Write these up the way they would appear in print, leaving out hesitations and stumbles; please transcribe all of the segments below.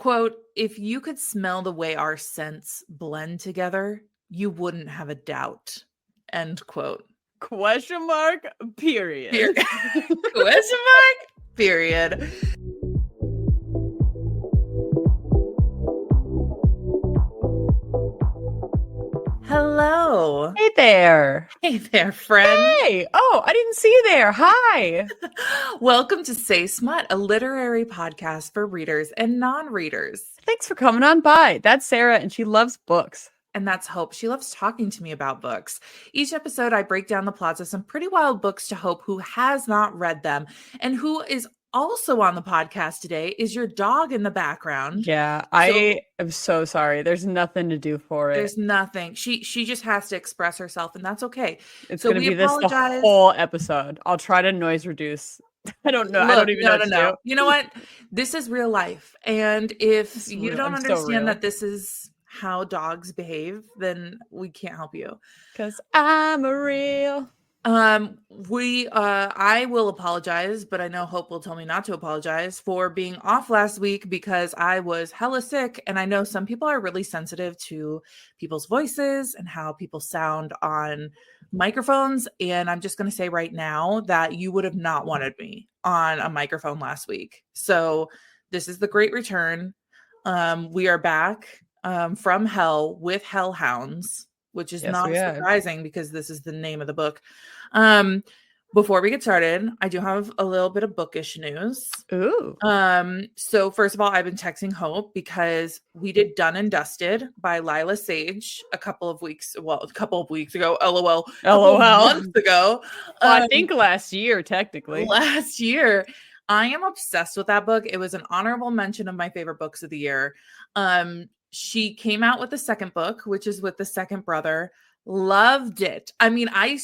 Quote, if you could smell the way our scents blend together, you wouldn't have a doubt. End quote. Question mark, period. Question mark, period. Hello. Hey there. Hey there, friend. Hey. Oh, I didn't see you there. Hi. Welcome to Say Smut, a literary podcast for readers and non-readers. Thanks for coming on by. That's Sarah, and she loves books. And that's Hope. She loves talking to me about books. Each episode, I break down the plots of some pretty wild books to Hope, who has not read them. And who is also on the podcast today is your dog in the background. Yeah, I am so sorry. There's nothing to do for it. There's nothing. She just has to express herself, and that's okay. It's going to be this the whole episode. I'll try to noise reduce. I don't know. Look, I don't even know what to do. You know what? This is real life. And if you don't understand that this is how dogs behave, then we can't help you. Because I'm a real... I will apologize, but I know Hope will tell me not to apologize for being off last week because I was hella sick. And I know some people are really sensitive to people's voices and how people sound on microphones. And I'm just going to say right now that you would have not wanted me on a microphone last week. So this is the great return. We are back from hell with Hellhounds, which is not surprising because this is the name of the book. Before we get started, I do have a little bit of bookish news. Ooh. So first of all, I've been texting Hope because we did Done and Dusted by Lila Sage a couple of weeks ago. LOL. Months ago. Well, I think last year, technically. Last year. I am obsessed with that book. It was an honorable mention of my favorite books of the year. She came out with the second book, which is with the second brother. Loved it. I mean, I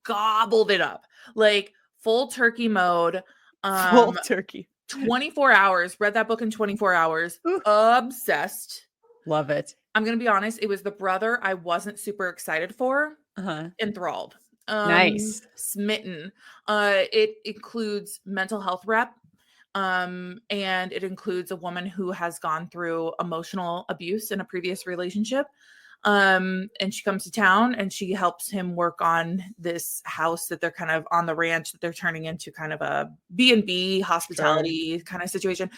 gobbled it up, like full turkey mode. Full turkey. 24 hours. Read that book in 24 hours. Ooh. Obsessed. Love it. I'm going to be honest. It was the brother I wasn't super excited for. Enthralled. Nice. Smitten. It includes mental health rep. And it includes a woman who has gone through emotional abuse in a previous relationship. And she comes to town and she helps him work on this house that they're kind of on the ranch that they're turning into kind of a B&B hospitality kind of situation.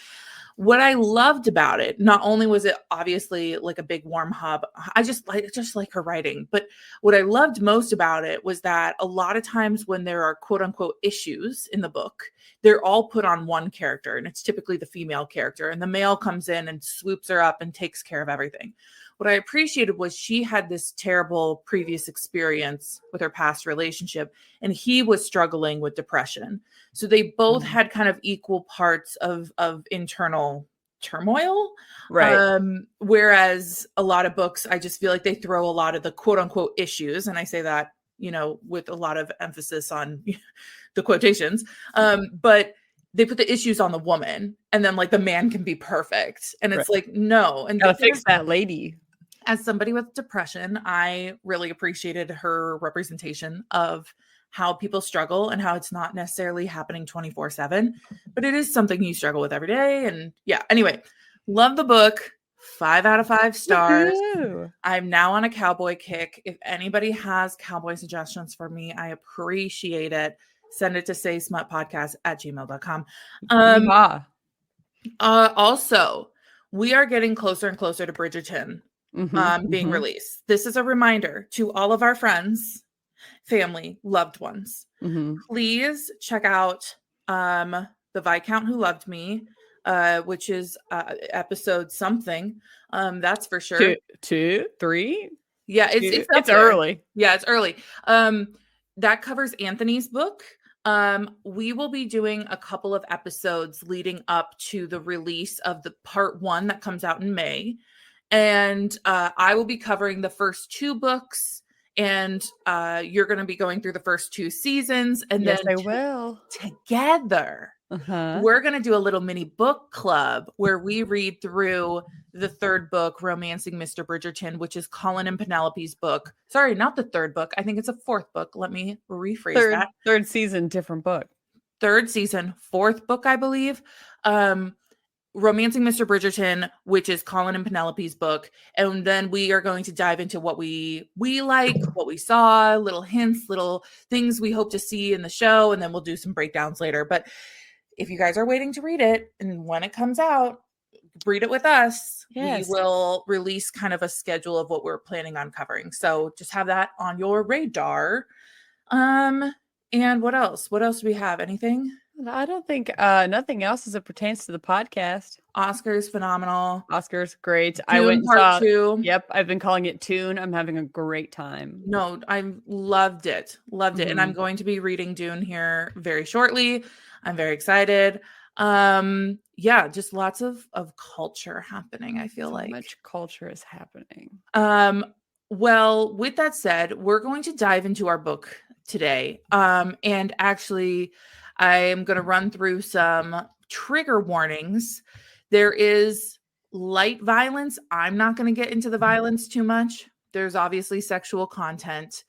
What I loved about it, not only was it obviously like a big warm hub, I just like her writing, but what I loved most about it was that a lot of times when there are quote unquote issues in the book, they're all put on one character, and it's typically the female character, and the male comes in and swoops her up and takes care of everything. What I appreciated was she had this terrible previous experience with her past relationship, and he was struggling with depression. So they both had kind of equal parts of internal turmoil. Right. Whereas a lot of books, I just feel like they throw a lot of the quote unquote issues. And I say that, with a lot of emphasis on the quotations. But they put the issues on the woman, and then like the man can be perfect. And it's like, no. And gotta fix that lady. As somebody with depression, I really appreciated her representation of how people struggle and how it's not necessarily happening 24/7, but it is something you struggle with every day. And yeah, anyway, love the book. 5 out of 5 stars. Woo-hoo. I'm now on a cowboy kick. If anybody has cowboy suggestions for me, I appreciate it. Send it to saysmutpodcast@gmail.com. Also, we are getting closer and closer to Bridgerton being released. This is a reminder to all of our friends, family, loved ones. Please check out The Viscount Who Loved Me, which is episode something. That's for sure. 2, 3. Yeah, it's early. Yeah, it's early. That covers Anthony's book. We will be doing a couple of episodes leading up to the release of the part 1 that comes out in May. And I will be covering the first 2 books, and you're going to be going through the first 2 seasons. And yes, then I will. Together, we're going to do a little mini book club where we read through the 3rd book, Romancing Mr. Bridgerton, which is Colin and Penelope's book. Sorry, not the 3rd book. I think it's a 4th book. Let me rephrase that. 3rd season, different book. 3rd season, 4th book, I believe. Romancing Mr. Bridgerton, which is Colin and Penelope's book, and then we are going to dive into what we like, what we saw, little hints, little things we hope to see in the show, and then we'll do some breakdowns later. But if you guys are waiting to read it, and when it comes out, read it with us. Yes. We will release kind of a schedule of what we're planning on covering. So just have that on your radar. And what else? What else do we have? Anything? I don't think nothing else as it pertains to the podcast. Oscar's phenomenal. Oscar's great. Dune I went and Part saw 2. Yep, I've been calling it Tune. I'm having a great time. No, I loved it. Loved it. And I'm going to be reading Dune here very shortly. I'm very excited. Yeah, just lots of culture happening, I feel like. So much culture is happening. Well, with that said, we're going to dive into our book today. And actually, I am going to run through some trigger warnings. There is light violence. I'm not going to get into the violence too much. There's obviously sexual content.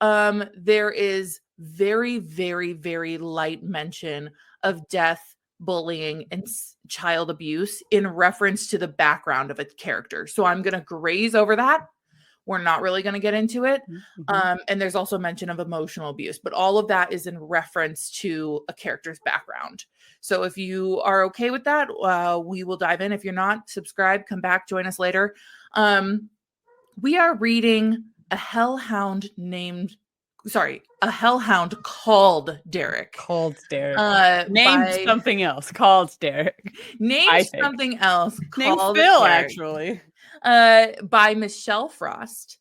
There is very, very, very light mention of death, bullying, and child abuse in reference to the background of a character. So I'm going to graze over that. We're not really going to get into it. And there's also mention of emotional abuse, but all of that is in reference to a character's background. So if you are okay with that, we will dive in. If you're not, subscribe, come back, join us later. We are reading a hellhound called Derek. Called Derek. Named something else. Called Derek. Named something else. Named Phil, actually. By Michelle Frost.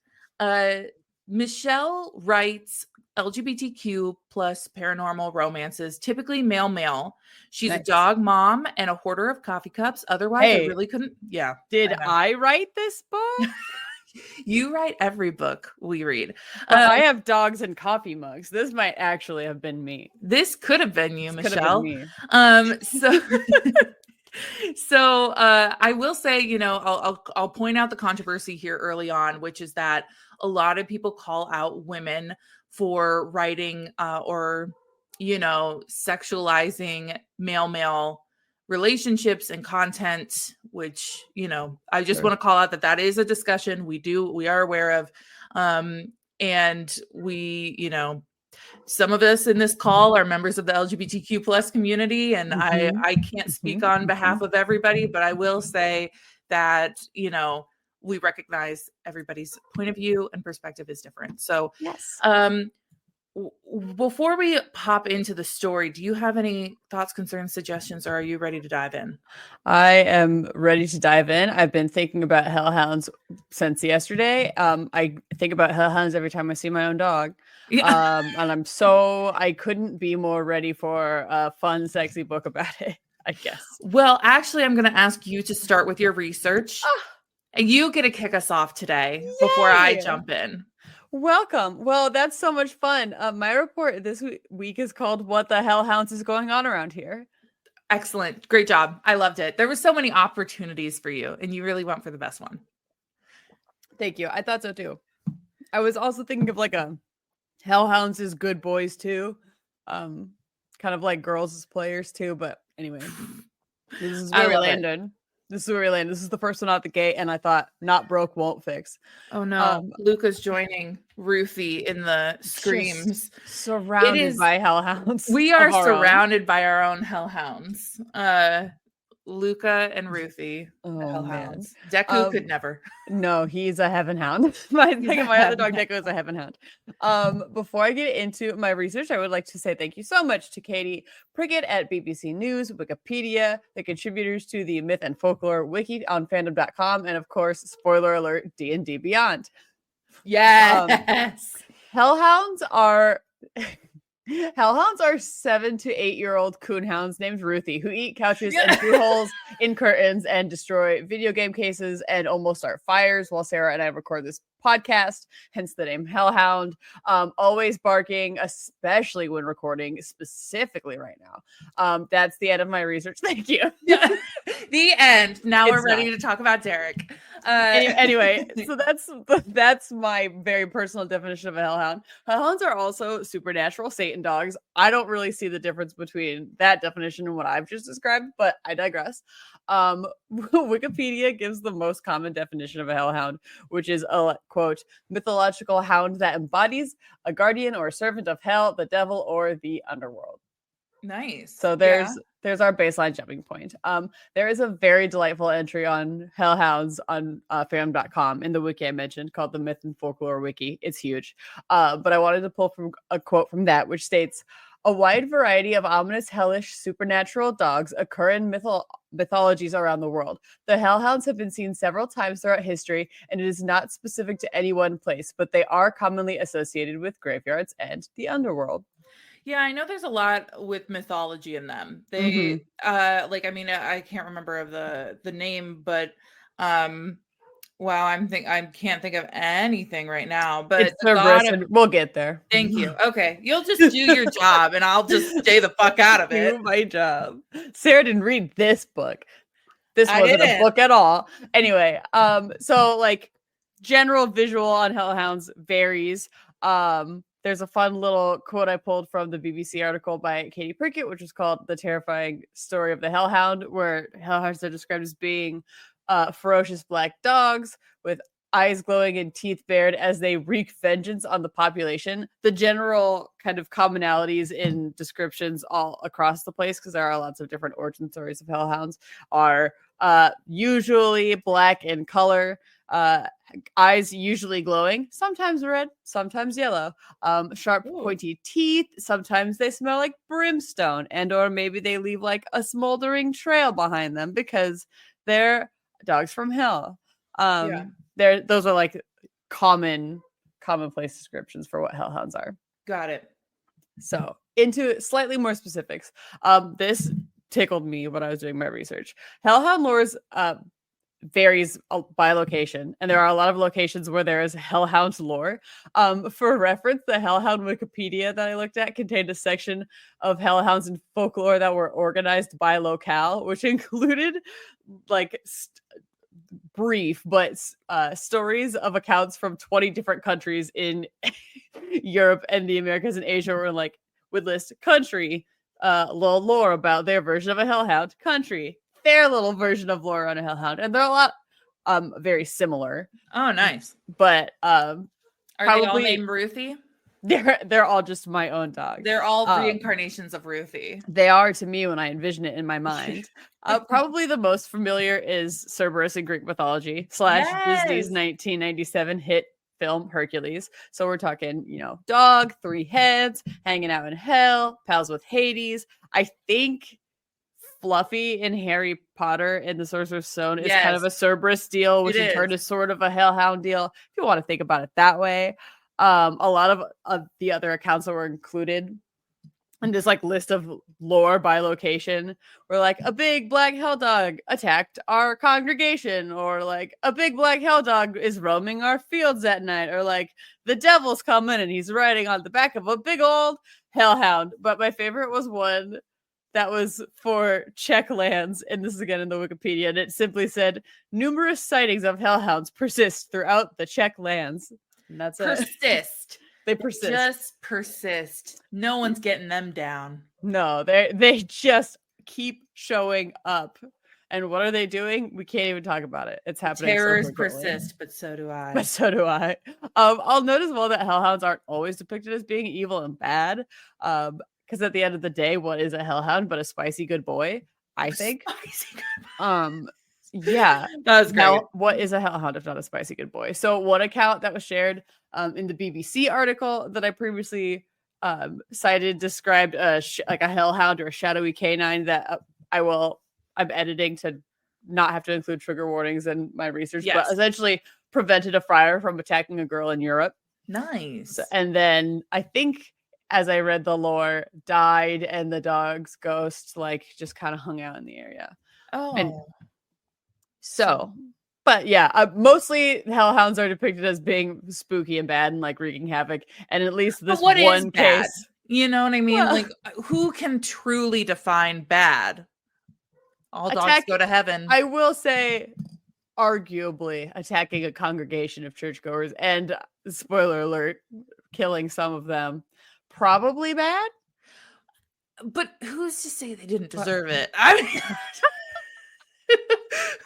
Michelle writes LGBTQ plus paranormal romances, typically male. She's a dog mom and a hoarder of coffee cups. Otherwise, I really couldn't. Yeah. Did I write this book? You write every book we read. I have dogs and coffee mugs. This might actually have been me. This could have been you, Michelle. Been me. So I will say, I'll point out the controversy here early on, which is that a lot of people call out women for writing or sexualizing male relationships and content, which I just want to call out that is a discussion we are aware of, and we some of us in this call are members of the LGBTQ plus community, and I can't speak on behalf of everybody, but I will say that we recognize everybody's point of view and perspective is different. So yes. Before we pop into the story, do you have any thoughts, concerns, suggestions, or are you ready to dive in? I am ready to dive in. I've been thinking about hellhounds since yesterday. I think about hellhounds every time I see my own dog. Yeah. And I couldn't be more ready for a fun, sexy book about it, I guess. Well, actually, I'm going to ask you to start with your research. And you get to kick us off today before I jump in. Welcome. Well, that's so much fun. My report this week is called "What the Hellhounds is Going On Around Here." Excellent. Great job. I loved it. There were so many opportunities for you, and you really went for the best one. Thank you. I thought so too. I was also thinking of like a Hellhounds is good boys too. Kind of like girls as players too, but anyway. This is where we landed. This is where we landed. This is the first one out the gate, and I thought, not broke, won't fix. Oh no. Luca's joining Ruthie in the screams. Surrounded by hellhounds. We are surrounded by our own hellhounds. Luca and Ruthie, hellhounds. Deku could never. No, he's a heaven hound. My other dog Deku is a heaven hound. Before I get into my research, I would like to say thank you so much to Katie Prickett at BBC News, Wikipedia, the contributors to the Myth and Folklore Wiki on fandom.com, and of course, spoiler alert, D&D Beyond. Yes. Hellhounds are 7 to 8 year old coonhounds named Ruthie who eat couches and chew holes in curtains and destroy video game cases and almost start fires while Sarah and I record this podcast, hence the name Hellhound. Always barking, especially when recording, specifically right now. That's the end of my research. Thank you. The end. Now we're ready to talk about Derek. Anyway, so that's my very personal definition of a hellhound. Hellhounds are also supernatural Satan dogs. I don't really see the difference between that definition and what I've just described, but I digress. Wikipedia gives the most common definition of a hellhound, which is a quote mythological hound that embodies a guardian or a servant of hell, the devil, or the underworld. Nice. So Yeah. there's our baseline jumping point. There is a very delightful entry on hellhounds on fam.com in the wiki I mentioned called the Myth and Folklore Wiki. It's huge. But I wanted to pull from a quote from that, which states, a wide variety of ominous, hellish, supernatural dogs occur in mythologies around the world. The hellhounds have been seen several times throughout history, and it is not specific to any one place, but they are commonly associated with graveyards and the underworld. Yeah, I know there's a lot with mythology in them. Mm-hmm. They like I mean I can't remember of the name, but wow, I can't think of anything right now, but It's the god Cerberus, of and we'll get there. thank you. Okay, you'll just do your job and I'll just stay the fuck out of it. Do my job. Sarah didn't read this book. This I wasn't a didn't. book at all. Anyway, so like general visual on hellhounds varies. There's a fun little quote I pulled from the BBC article by Katie Prickett, which is called "The Terrifying Story of the Hellhound," where hellhounds are described as being ferocious black dogs with eyes glowing and teeth bared as they wreak vengeance on the population. The general kind of commonalities in descriptions all across the place, because there are lots of different origin stories of hellhounds, are usually black in color, eyes usually glowing, sometimes red, sometimes yellow, sharp Ooh. pointy teeth, sometimes they smell like brimstone, and or maybe they leave like a smoldering trail behind them because they're dogs from hell. Yeah. Those are like commonplace descriptions for what hellhounds are. Got it. So into slightly more specifics. This tickled me when I was doing my research. Hellhound lore varies by location, and there are a lot of locations where there is hellhound lore. For reference, the Hellhound Wikipedia that I looked at contained a section of hellhounds and folklore that were organized by locale, which included like brief but stories of accounts from 20 different countries in Europe and the Americas and Asia were like would list country, little lore about their version of a hellhound, country, their little version of lore on a hellhound, and they're a lot very similar. Oh, nice. But Are probably, they all named Ruthie? they're all just my own dog. They're all reincarnations of Ruthie. They are to me when I envision it in my mind. Probably the most familiar is Cerberus in Greek mythology / Disney's 1997 hit film Hercules. So we're talking, dog, 3 heads, hanging out in hell, pals with Hades. I think Fluffy in Harry Potter and the Sorcerer's Stone is kind of a Cerberus deal, which in turn is sort of a hellhound deal, if you want to think about it that way. A lot of the other accounts that were included in this like list of lore by location were like a big black hell dog attacked our congregation, or like a big black hell dog is roaming our fields at night, or like the devil's coming and he's riding on the back of a big old hellhound. But my favorite was one that was for Czech lands, and this is again in the Wikipedia, and it simply said numerous sightings of hellhounds persist throughout the Czech lands. And that's persist. They persist. Just persist. No one's getting them down. No, they just keep showing up. And what are they doing? We can't even talk about it. It's happening. Terrors persist, but so do I. But so do I. I'll note as well that hellhounds aren't always depicted as being evil and bad. Because at the end of the day, what is a hellhound but a spicy good boy? I think. Yeah, that was great. Now, what is a hellhound if not a spicy good boy? So one account that was shared in the BBC article that I previously cited described like a hellhound or a shadowy canine that I'm editing to not have to include trigger warnings in my research, but essentially prevented a friar from attacking a girl in Europe. Nice. And then I think, as I read the lore, died, and the dog's ghost like just kind of hung out in the area. Oh. And so, but yeah, mostly hellhounds are depicted as being spooky and bad and like wreaking havoc. And at least this one case, you know what I mean? Well, like, who can truly define bad? All dogs go to heaven. I will say, arguably, attacking a congregation of churchgoers and, spoiler alert, killing some of them, probably bad. But who's to say they didn't deserve it? I mean,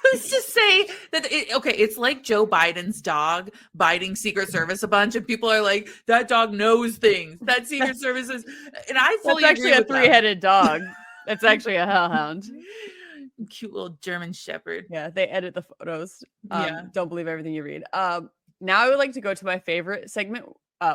Let's just say that it's like Joe Biden's dog biting Secret Service a bunch, and people are like, that dog knows things. That Secret Service is, and I fully That's actually agree a with them. three-headed dog. That's actually a hellhound. Cute little German Shepherd. Yeah, they edit the photos. Yeah. Don't believe everything you read. Now I would like to go to my favorite segment,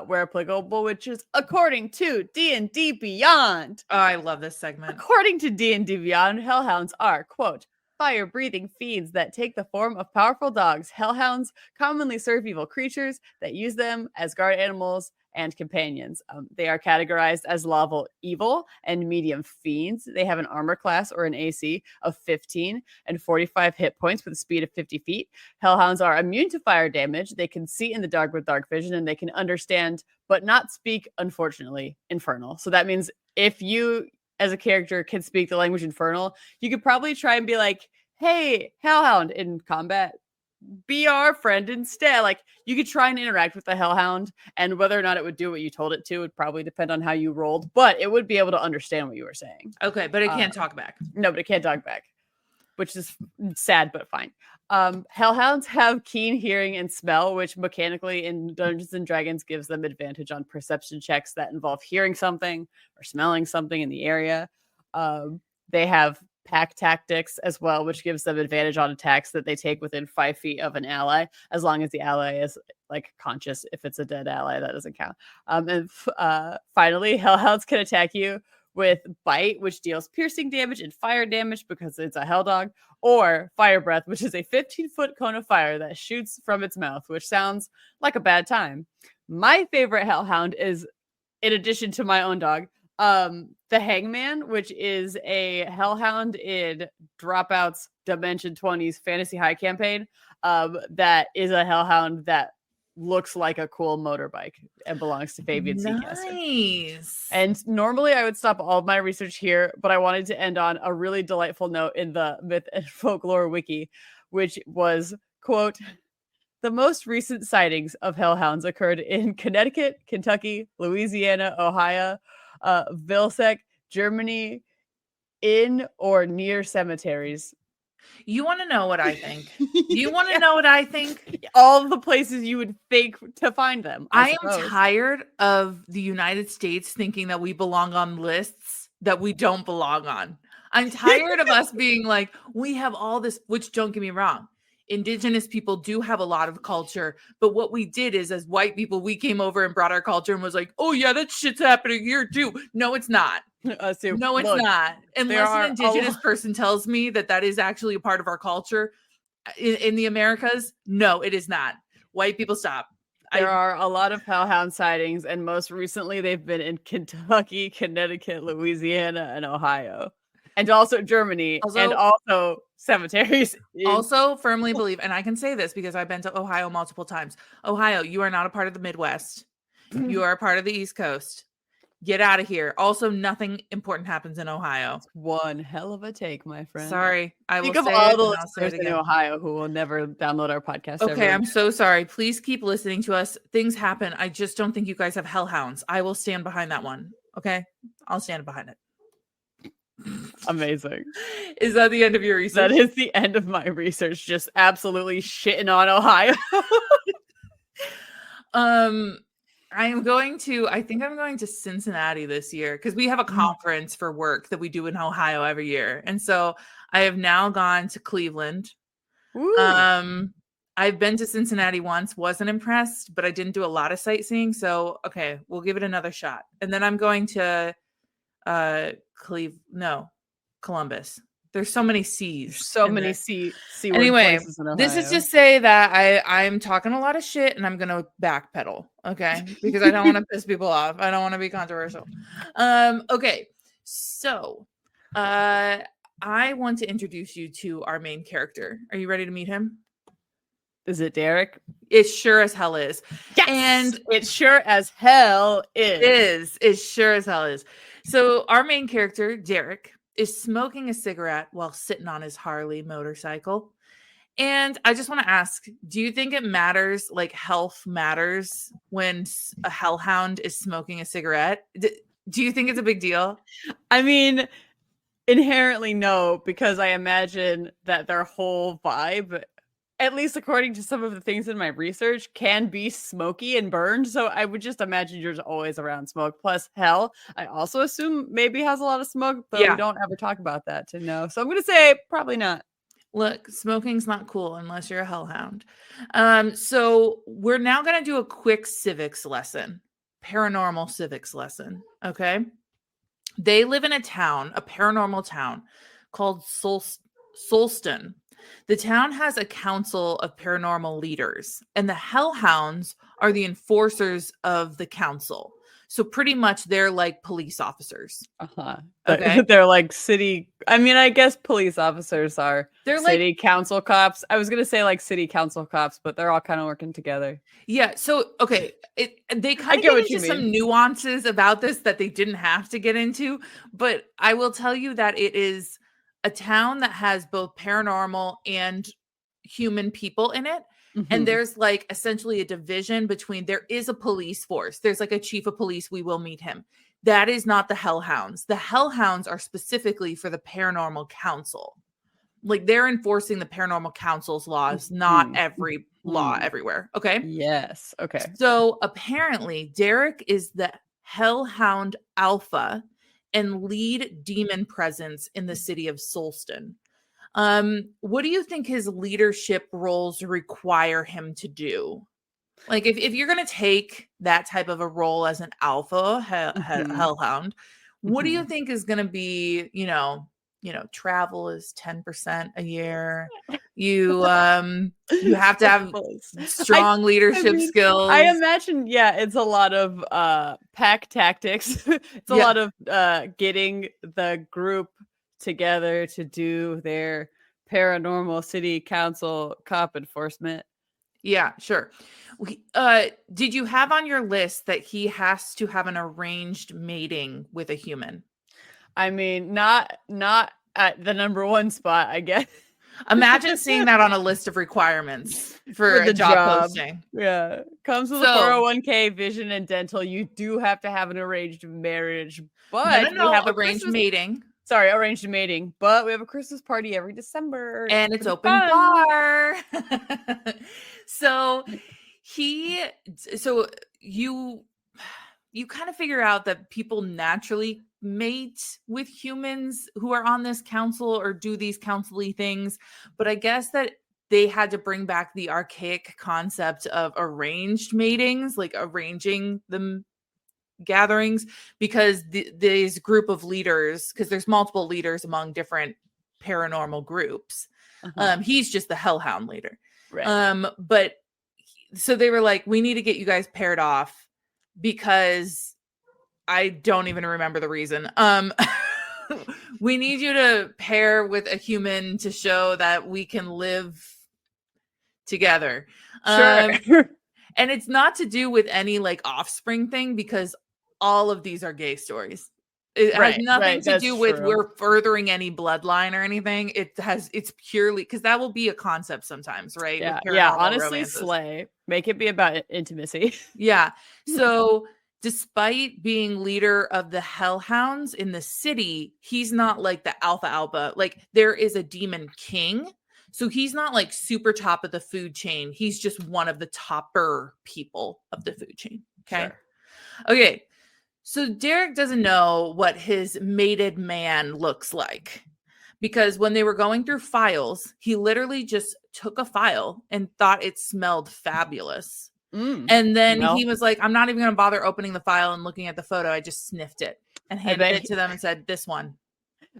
where applicable, which is according to D&D Beyond. Oh, I love this segment. According to D&D Beyond, hellhounds are, quote, fire-breathing fiends that take the form of powerful dogs. Hellhounds commonly serve evil creatures that use them as guard animals and companions. They are categorized as level evil and medium fiends. They have an armor class or an AC of 15 and 45 hit points with a speed of 50 feet. Hellhounds are immune to fire damage. They can see in the dark with dark vision, and they can understand but not speak, unfortunately, Infernal. So that means if you, as a character, can speak the language Infernal, you could probably try and be like, hey, Hellhound, in combat, be our friend instead. Like, you could try and interact with the Hellhound, and whether or not it would do what you told it to would probably depend on how you rolled, but it would be able to understand what you were saying. Okay, but it can't talk back. No, but it can't talk back, which is sad, but fine. Hellhounds have keen hearing and smell, which mechanically in Dungeons and Dragons gives them advantage on perception checks that involve hearing something or smelling something in the area. They have pack tactics as well, which gives them advantage on attacks that they take within 5 feet of an ally, as long as the ally is like conscious. If it's a dead ally, that doesn't count. And finally, hellhounds can attack you with bite, which deals piercing damage and fire damage because it's a hell dog, or fire breath, which is a 15-foot cone of fire that shoots from its mouth, which sounds like a bad time. My favorite hellhound is, in addition to my own dog, the Hangman, which is a hellhound in Dropout's Dimension 20's Fantasy High campaign. That is a hellhound that looks like a cool motorbike and belongs to Fabian Seacaster. Nice. And normally I would stop all of my research here, but I wanted to end on a really delightful note in the Myth and Folklore Wiki, which was, quote, the most recent sightings of hellhounds occurred in Connecticut, Kentucky, Louisiana, Ohio, Vilseck, Germany, in or near cemeteries. You want to know what I think? You want to know what I think? All the places you would think to find them. I am tired of the United States thinking that we belong on lists that we don't belong on. I'm tired of us being like, we have all this, which don't get me wrong. Indigenous people do have a lot of culture, but what we did is, as white people, we came over and brought our culture and was like, oh yeah, that shit's happening here too. No, it's not. No, it's not. Unless an indigenous person tells me that that is actually a part of our culture in the Americas, no, it is not. White people, stop. There are a lot of hellhound sightings, and most recently they've been in Kentucky, Connecticut, Louisiana, and Ohio. And also Germany, and also cemeteries. Also firmly believe, and I can say this because I've been to Ohio multiple times. Ohio, you are not a part of the Midwest. You are a part of the East Coast. Get out of here. Also, nothing important happens in Ohio. It's one hell of a take, my friend. Sorry. I will think of all the listeners in Ohio who will never download our podcast. Okay, I'm so sorry. Please keep listening to us. Things happen. I just don't think you guys have hellhounds. I will stand behind that one. Okay? I'll stand behind it. Amazing. Is that the end of your research? That is the end of my research. Just absolutely shitting on Ohio. I think I'm going to Cincinnati this year because we have a conference for work that we do in Ohio every year. And so I have now gone to Cleveland. Ooh. I've been to Cincinnati once, wasn't impressed, but I didn't do a lot of sightseeing. So, okay, we'll give it another shot. And then I'm going to Columbus. There's so many C's. So many C. Anyway, this is just say that I'm talking a lot of shit and I'm gonna backpedal, okay? Because I don't want to piss people off. I don't want to be controversial. Okay, so I want to introduce you to our main character. Are you ready to meet him? Is it Derek? It sure as hell is. Yes! And it sure as hell is. It sure as hell is. So our main character, Derek, is smoking a cigarette while sitting on his Harley motorcycle. And I just want to ask, do you think it matters, like health matters when a hellhound is smoking a cigarette? Do you think it's a big deal? I mean, Inherently no, because I imagine that their whole vibe, at least according to some of the things in my research, can be smoky and burned. So I would just imagine you're just always around smoke. Plus, hell, I also assume maybe has a lot of smoke, though we Yeah. don't ever talk about that to know. So I'm going to say probably not. Look, smoking's not cool unless you're a hellhound. So we're now going to do a quick civics lesson, paranormal civics lesson. Okay. They live in a town, a paranormal town called Solston. The town has a council of paranormal leaders, and the hellhounds are the enforcers of the council. So pretty much they're like police officers. Uh-huh. Okay. They're like city. I mean, I guess police officers are They're like, city council cops. I was going to say like city council cops, but they're all kind of working together. yeah. So, okay. They I kind of get get what you into mean. some nuances about this that they didn't have to get into. But I will tell you that it is a town that has both paranormal and human people in it. And Mhm. there's like essentially a division between there is a police force. There's like a chief of police. We will meet him. That is not the hellhounds. The hellhounds are specifically for the paranormal council. Like they're enforcing the paranormal council's laws, not Mhm. every law Mhm. everywhere. Okay. Yes. Okay. So apparently, Derek is the Hellhound Alpha and lead demon presence in the city of Solston. What do you think his leadership roles require him to do? Like, if you're going to take that type of a role as an alpha Mhm. hellhound, what do you Mhm. think is going to be, travel is 10% a year. You have to have I strong I leadership mean, I skills. imagine, yeah, it's a lot of pack tactics. It's a Yeah. lot of getting the group together to do their paranormal city council cop enforcement. Yeah, sure. Did you have on your list that he has to have an arranged mating with a human? I mean, not at the number one spot, I guess. Imagine seeing that on a list of requirements for For a the job job. posting. Yeah. Comes with a So, 401k, vision, and dental. You do have to have an arranged marriage, no, no, but we no, have a arranged Christmas. mating, Sorry, arranged mating, but we have a Christmas party every December. It's and it's pretty open fun. bar. so he, so you kind of figure out that people naturally mate with humans who are on this council or do these council-y things. But I guess that they had to bring back the archaic concept of arranged matings, like arranging them gatherings, because these group of leaders, because there's multiple leaders among different paranormal groups. Uh-huh. He's just the hellhound leader. Right. But so they were like, we need to get you guys paired off because I don't even remember the reason. We need you to pair with a human to show that we can live together. Sure. And it's not to do with any like offspring thing because all of these are gay stories. It has Right, nothing right. to That's do with true. we're furthering any bloodline or anything. It's purely because that will be a concept sometimes, right? With Yeah, yeah. paranormal Honestly, romances. slay. Make it be about intimacy. Yeah. So despite being leader of the hellhounds in the city, he's not like the alpha. Like there is a demon king. So he's not like super top of the food chain. He's just one of the topper people of the food chain. Okay. Sure. Okay. So Derek doesn't know what his mated man looks like because when they were going through files, he literally just took a file and thought it smelled fabulous. And then he Well, was like, I'm not even going to bother opening the file and looking at the photo. I just sniffed it and I handed bet it to them and said, this one.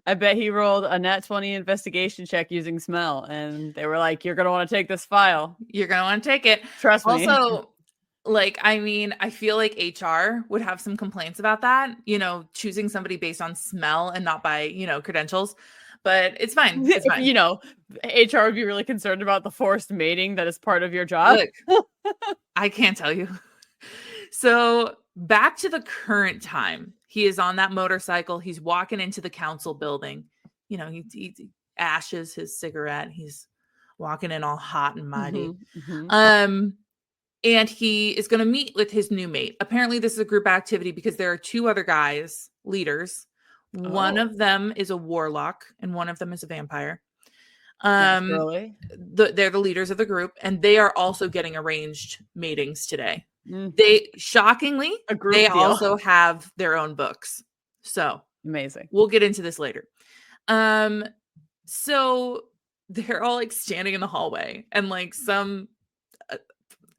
I bet he rolled a nat 20 investigation check using smell, and they were like, "You're gonna want to take this file. You're going to want to take it. Trust me." Also, like, I mean, I feel like HR would have some complaints about that, choosing somebody based on smell and not by, credentials, but it's fine. It's If fine. HR would be really concerned about the forced mating that is part of your job. Look, I can't tell you. So back to the current time, he is on that motorcycle. He's walking into the council building. He ashes his cigarette. He's walking in all hot and muddy. Mhm, mhm. And he is going to meet with his new mate. Apparently, this is a group activity because there are two other guys, leaders, One of them is a warlock and one of them is a vampire. Naturally. They're the leaders of the group, and they are also getting arranged matings today. Mm. They shockingly, A group they deal. also have their own books. So amazing. We'll get into this later. So they're all like standing in the hallway, and like some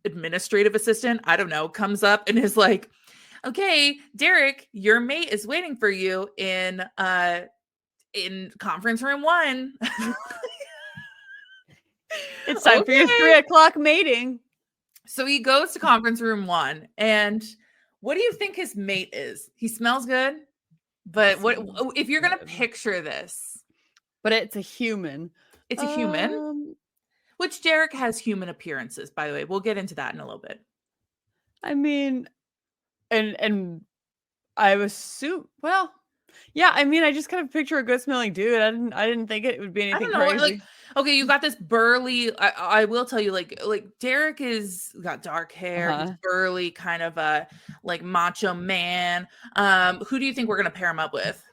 administrative assistant, I don't know, comes up and is like, "Okay, Derek, your mate is waiting for you in conference room 1." It's time for your 3 o'clock mating. So he goes to conference room 1, and what do you think his mate is? He smells good, but what if you're gonna picture this? But it's a human. It's a human, which Derek has human appearances, by the way. We'll get into that in a little bit. I mean, and I assume, well, yeah, I mean, I just kind of picture a good smelling dude. I didn't think it would be anything crazy. Like, okay, you got this burly. I will tell you, like Derek got dark hair. He's burly, kind of a like macho man. Who do you think we're gonna pair him up with?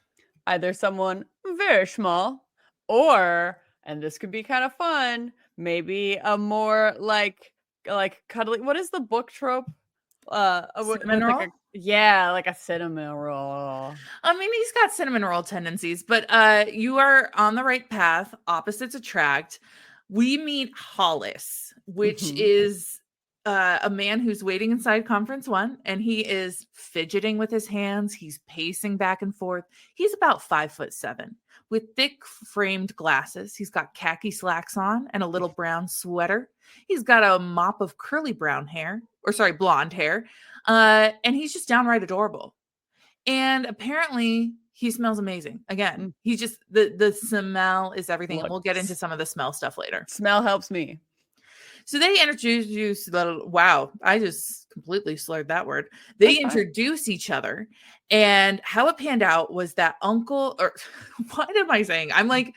Either someone very small, or, and this could be kind of fun, maybe a more like cuddly. What is the book trope? Cinnamon roll? Like a cinnamon roll. I mean, he's got cinnamon roll tendencies, but you are on the right path. Opposites attract. We meet Hollis, which is a man who's waiting inside conference 1, and he is fidgeting with his hands. He's pacing back and forth. He's about 5'7" with thick framed glasses. He's got khaki slacks on and a little brown sweater. He's got a mop of curly blonde hair, and he's just downright adorable. And apparently he smells amazing. Again, he's just the smell is everything. And we'll get into some of the smell stuff later. Smell helps me. So they introduce wow, I just completely slurred that word. They introduce each other, and how it panned out was that uncle, or what am I saying? I'm like,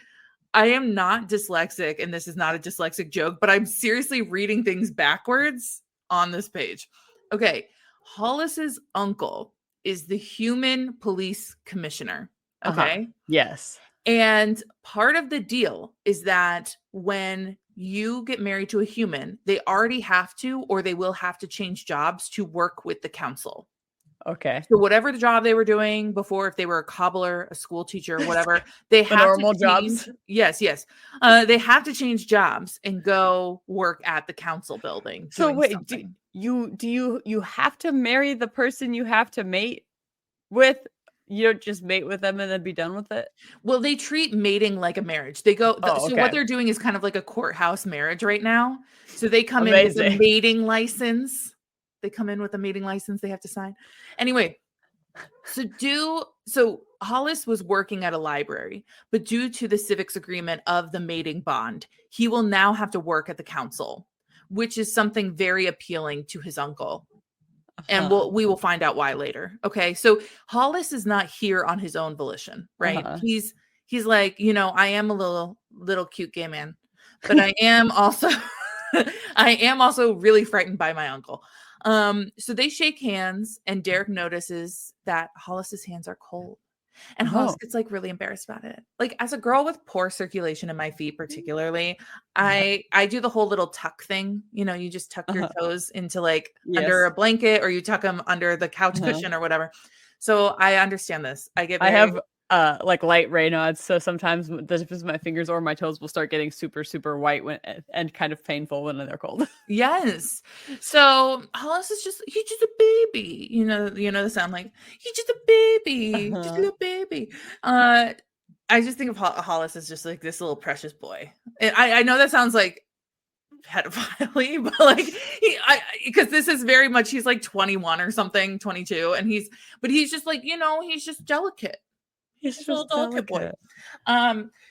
I am not dyslexic, and this is not a dyslexic joke, but I'm seriously reading things backwards on this page. Okay, Hollis's uncle is the human police commissioner. Okay. Yes. And part of the deal is that when you get married to a human, they already have to, or they will have to change jobs to work with the council. Okay. So whatever the job they were doing before, if they were a cobbler, a school teacher, whatever, they have normal to change, jobs. Yes. They have to change jobs and go work at the council building. So wait, you have to marry the person you have to mate with? You don't just mate with them and then be done with it? Well, they treat mating like a marriage. They go, so what they're doing is kind of like a courthouse marriage right now. So they come in with a mating license. They come in with a mating license they have to sign. Anyway, so Hollis was working at a library, but due to the civics agreement of the mating bond, he will now have to work at the council, which is something very appealing to his uncle. And we will find out why later. Okay. So Hollis is not here on his own volition, right? He's like, I am a little cute gay man, but I am also really frightened by my uncle. So they shake hands, and Derek notices that Hollis's hands are cold. And Hollis gets like really embarrassed about it. Like, as a girl with poor circulation in my feet, particularly, I do the whole little tuck thing. You just tuck your toes into like under a blanket, or you tuck them under the couch cushion or whatever. So I understand this. I have like light Raynaud's, so sometimes the tips of my fingers or my toes will start getting super, super white and kind of painful when they're cold. Yes. So Hollis is he's just a baby. You know the sound, like, he's just a baby, just a little baby. I just think of Hollis as just like this little precious boy. And I know that sounds like pedophile, but like because this is very much, he's like 21 or something, 22, and he's just like, he's just delicate. He's just a little delicate boy.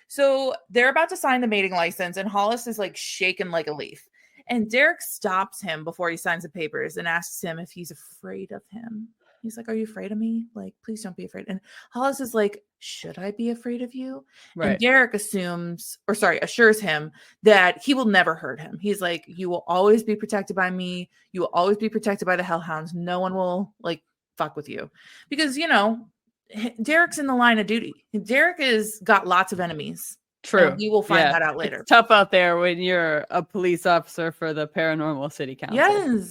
So they're about to sign the mating license, and Hollis is like shaken like a leaf. And Derek stops him before he signs the papers and asks him if he's afraid of him. He's like, "Are you afraid of me? Like, please don't be afraid." And Hollis is like, "Should I be afraid of you?" Right. And Derek assures him that he will never hurt him. He's like, "You will always be protected by me. You will always be protected by the Hellhounds. No one will like fuck with you." Because, Derek's in the line of duty. Derek is got lots of enemies. True. We will find that out later. It's tough out there when you're a police officer for the Paranormal City Council.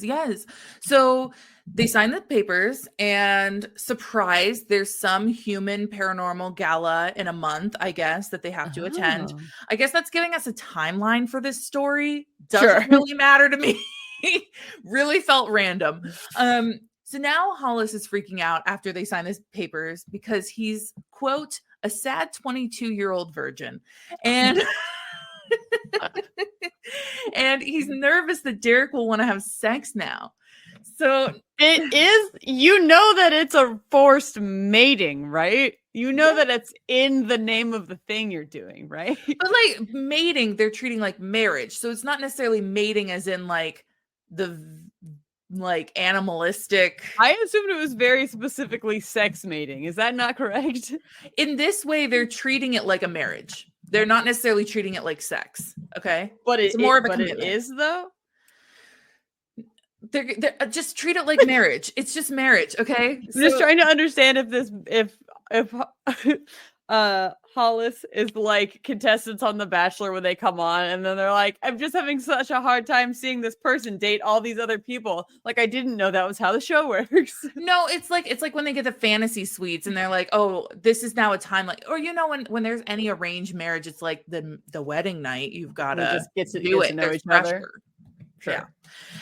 Yes. So they sign the papers, and surprise, there's some human paranormal gala in a month, I guess, that they have to attend. I guess that's giving us a timeline for this story. Doesn't really matter to me. Really felt random. So now Hollis is freaking out after they sign his papers because he's, quote, a sad 22-year-old virgin. And and he's nervous that Derek will want to have sex now. So it is, that it's a forced mating, right? That it's in the name of the thing you're doing, right? But like mating, they're treating like marriage. So it's not necessarily mating as in like the animalistic. I assumed it was very specifically sex mating. Is that not correct? In this way, they're treating it like a marriage. They're not necessarily treating it like sex. Okay. But it's more of a commitment. It is though. They're just treat it like marriage. It's just marriage. Okay. I'm just trying to understand if Hollis is like contestants on The Bachelor when they come on and then they're like, I'm just having such a hard time seeing this person date all these other people. Like, I didn't know that was how the show works. No, it's like when they get the fantasy suites and they're like, oh, this is now a time like, or when there's any arranged marriage, it's like the wedding night. You've got to just get to know each other. Sure. Yeah.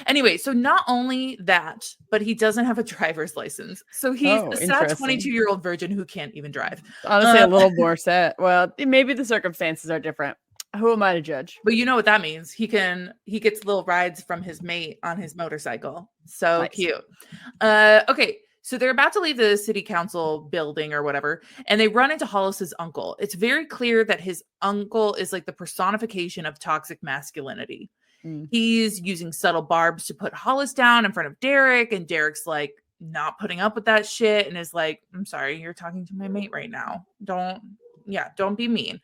Anyway, so not only that, but he doesn't have a driver's license. So he's a sad 22-year-old virgin who can't even drive. Honestly, a little more sad. Well, maybe the circumstances are different. Who am I to judge? But you know what that means. He gets little rides from his mate on his motorcycle. So nice. Cute. Okay. So they're about to leave the city council building or whatever, and they run into Hollis's uncle. It's very clear that his uncle is like the personification of toxic masculinity. He's using subtle barbs to put Hollis down in front of Derek, and Derek's like not putting up with that shit and is like, I'm sorry, you're talking to my mate right now. Don't be mean.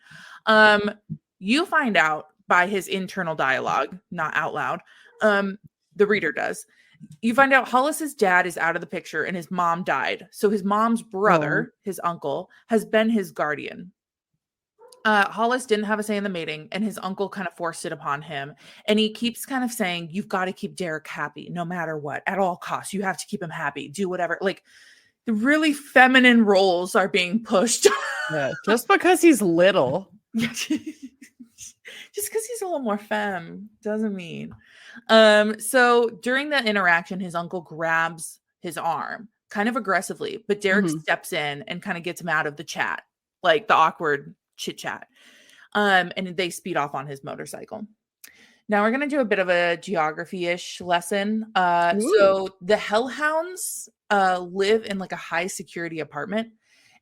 You find out by his internal dialogue, not out loud. The reader does. You find out Hollis's dad is out of the picture and his mom died. So his mom's brother, his uncle, has been his guardian. Hollis didn't have a say in the mating, and his uncle kind of forced it upon him. And he keeps kind of saying, you've got to keep Derek happy no matter what, at all costs. You have to keep him happy. Do whatever. Like, the really feminine roles are being pushed. Yeah, just because he's little. Just because he's a little more femme doesn't mean. So during that interaction, his uncle grabs his arm kind of aggressively, but Derek steps in and kind of gets him out of the chat, like the awkward chit chat. And they speed off on his motorcycle. Now we're going to do a bit of a geography-ish lesson. So the Hellhounds live in like a high security apartment,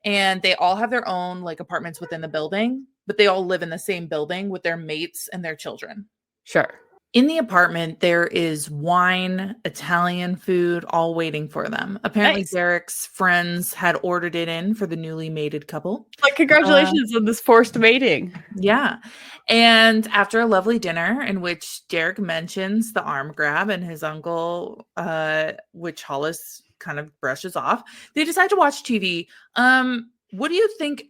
and they all have their own like apartments within the building, but they all live in the same building with their mates and their children. Sure. In the apartment, there is wine, Italian food, all waiting for them. Apparently, nice. Derek's friends had ordered it in for the newly mated couple. Like, congratulations on this forced mating. Yeah. And after a lovely dinner in which Derek mentions the arm grab and his uncle, which Hollis kind of brushes off, they decide to watch TV. What do you think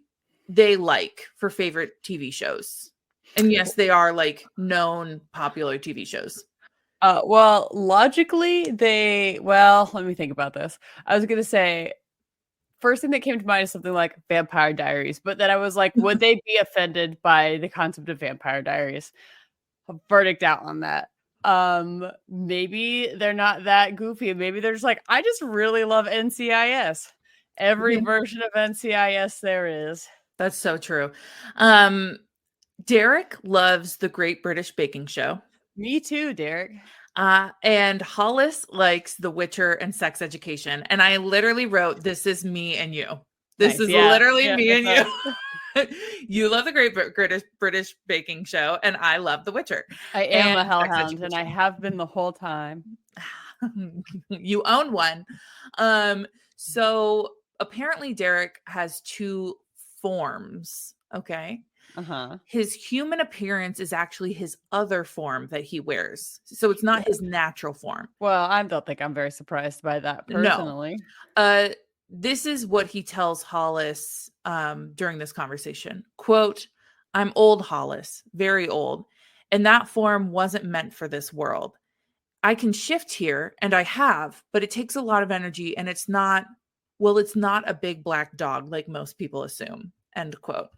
they like for favorite TV shows? And yes, they are like known popular TV shows. Well, logically, let me think about this. I was going to say, first thing that came to mind is something like Vampire Diaries, but then I was like, would they be offended by the concept of Vampire Diaries? A verdict out on that. Maybe they're not that goofy. Maybe they're just like, I just really love NCIS. Every version of NCIS there is. That's so true. Derek loves the Great British Baking Show. Me too, Derek. And Hollis likes The Witcher and Sex Education. And I literally wrote, this is me and you. This is literally me and you. You love the Great British Baking Show, and I love The Witcher. I am a hellhound, and I have been the whole time. You own one. So apparently Derek has two forms. Okay. His human appearance is actually his other form that he wears. So it's not his natural form. Well, I don't think I'm very surprised by that personally. No. this is what he tells Hollis during this conversation. Quote, "I'm old, Hollis, very old, and that form wasn't meant for this world. I can shift here, and I have, but it takes a lot of energy, and it's not a big black dog like most people assume." End quote.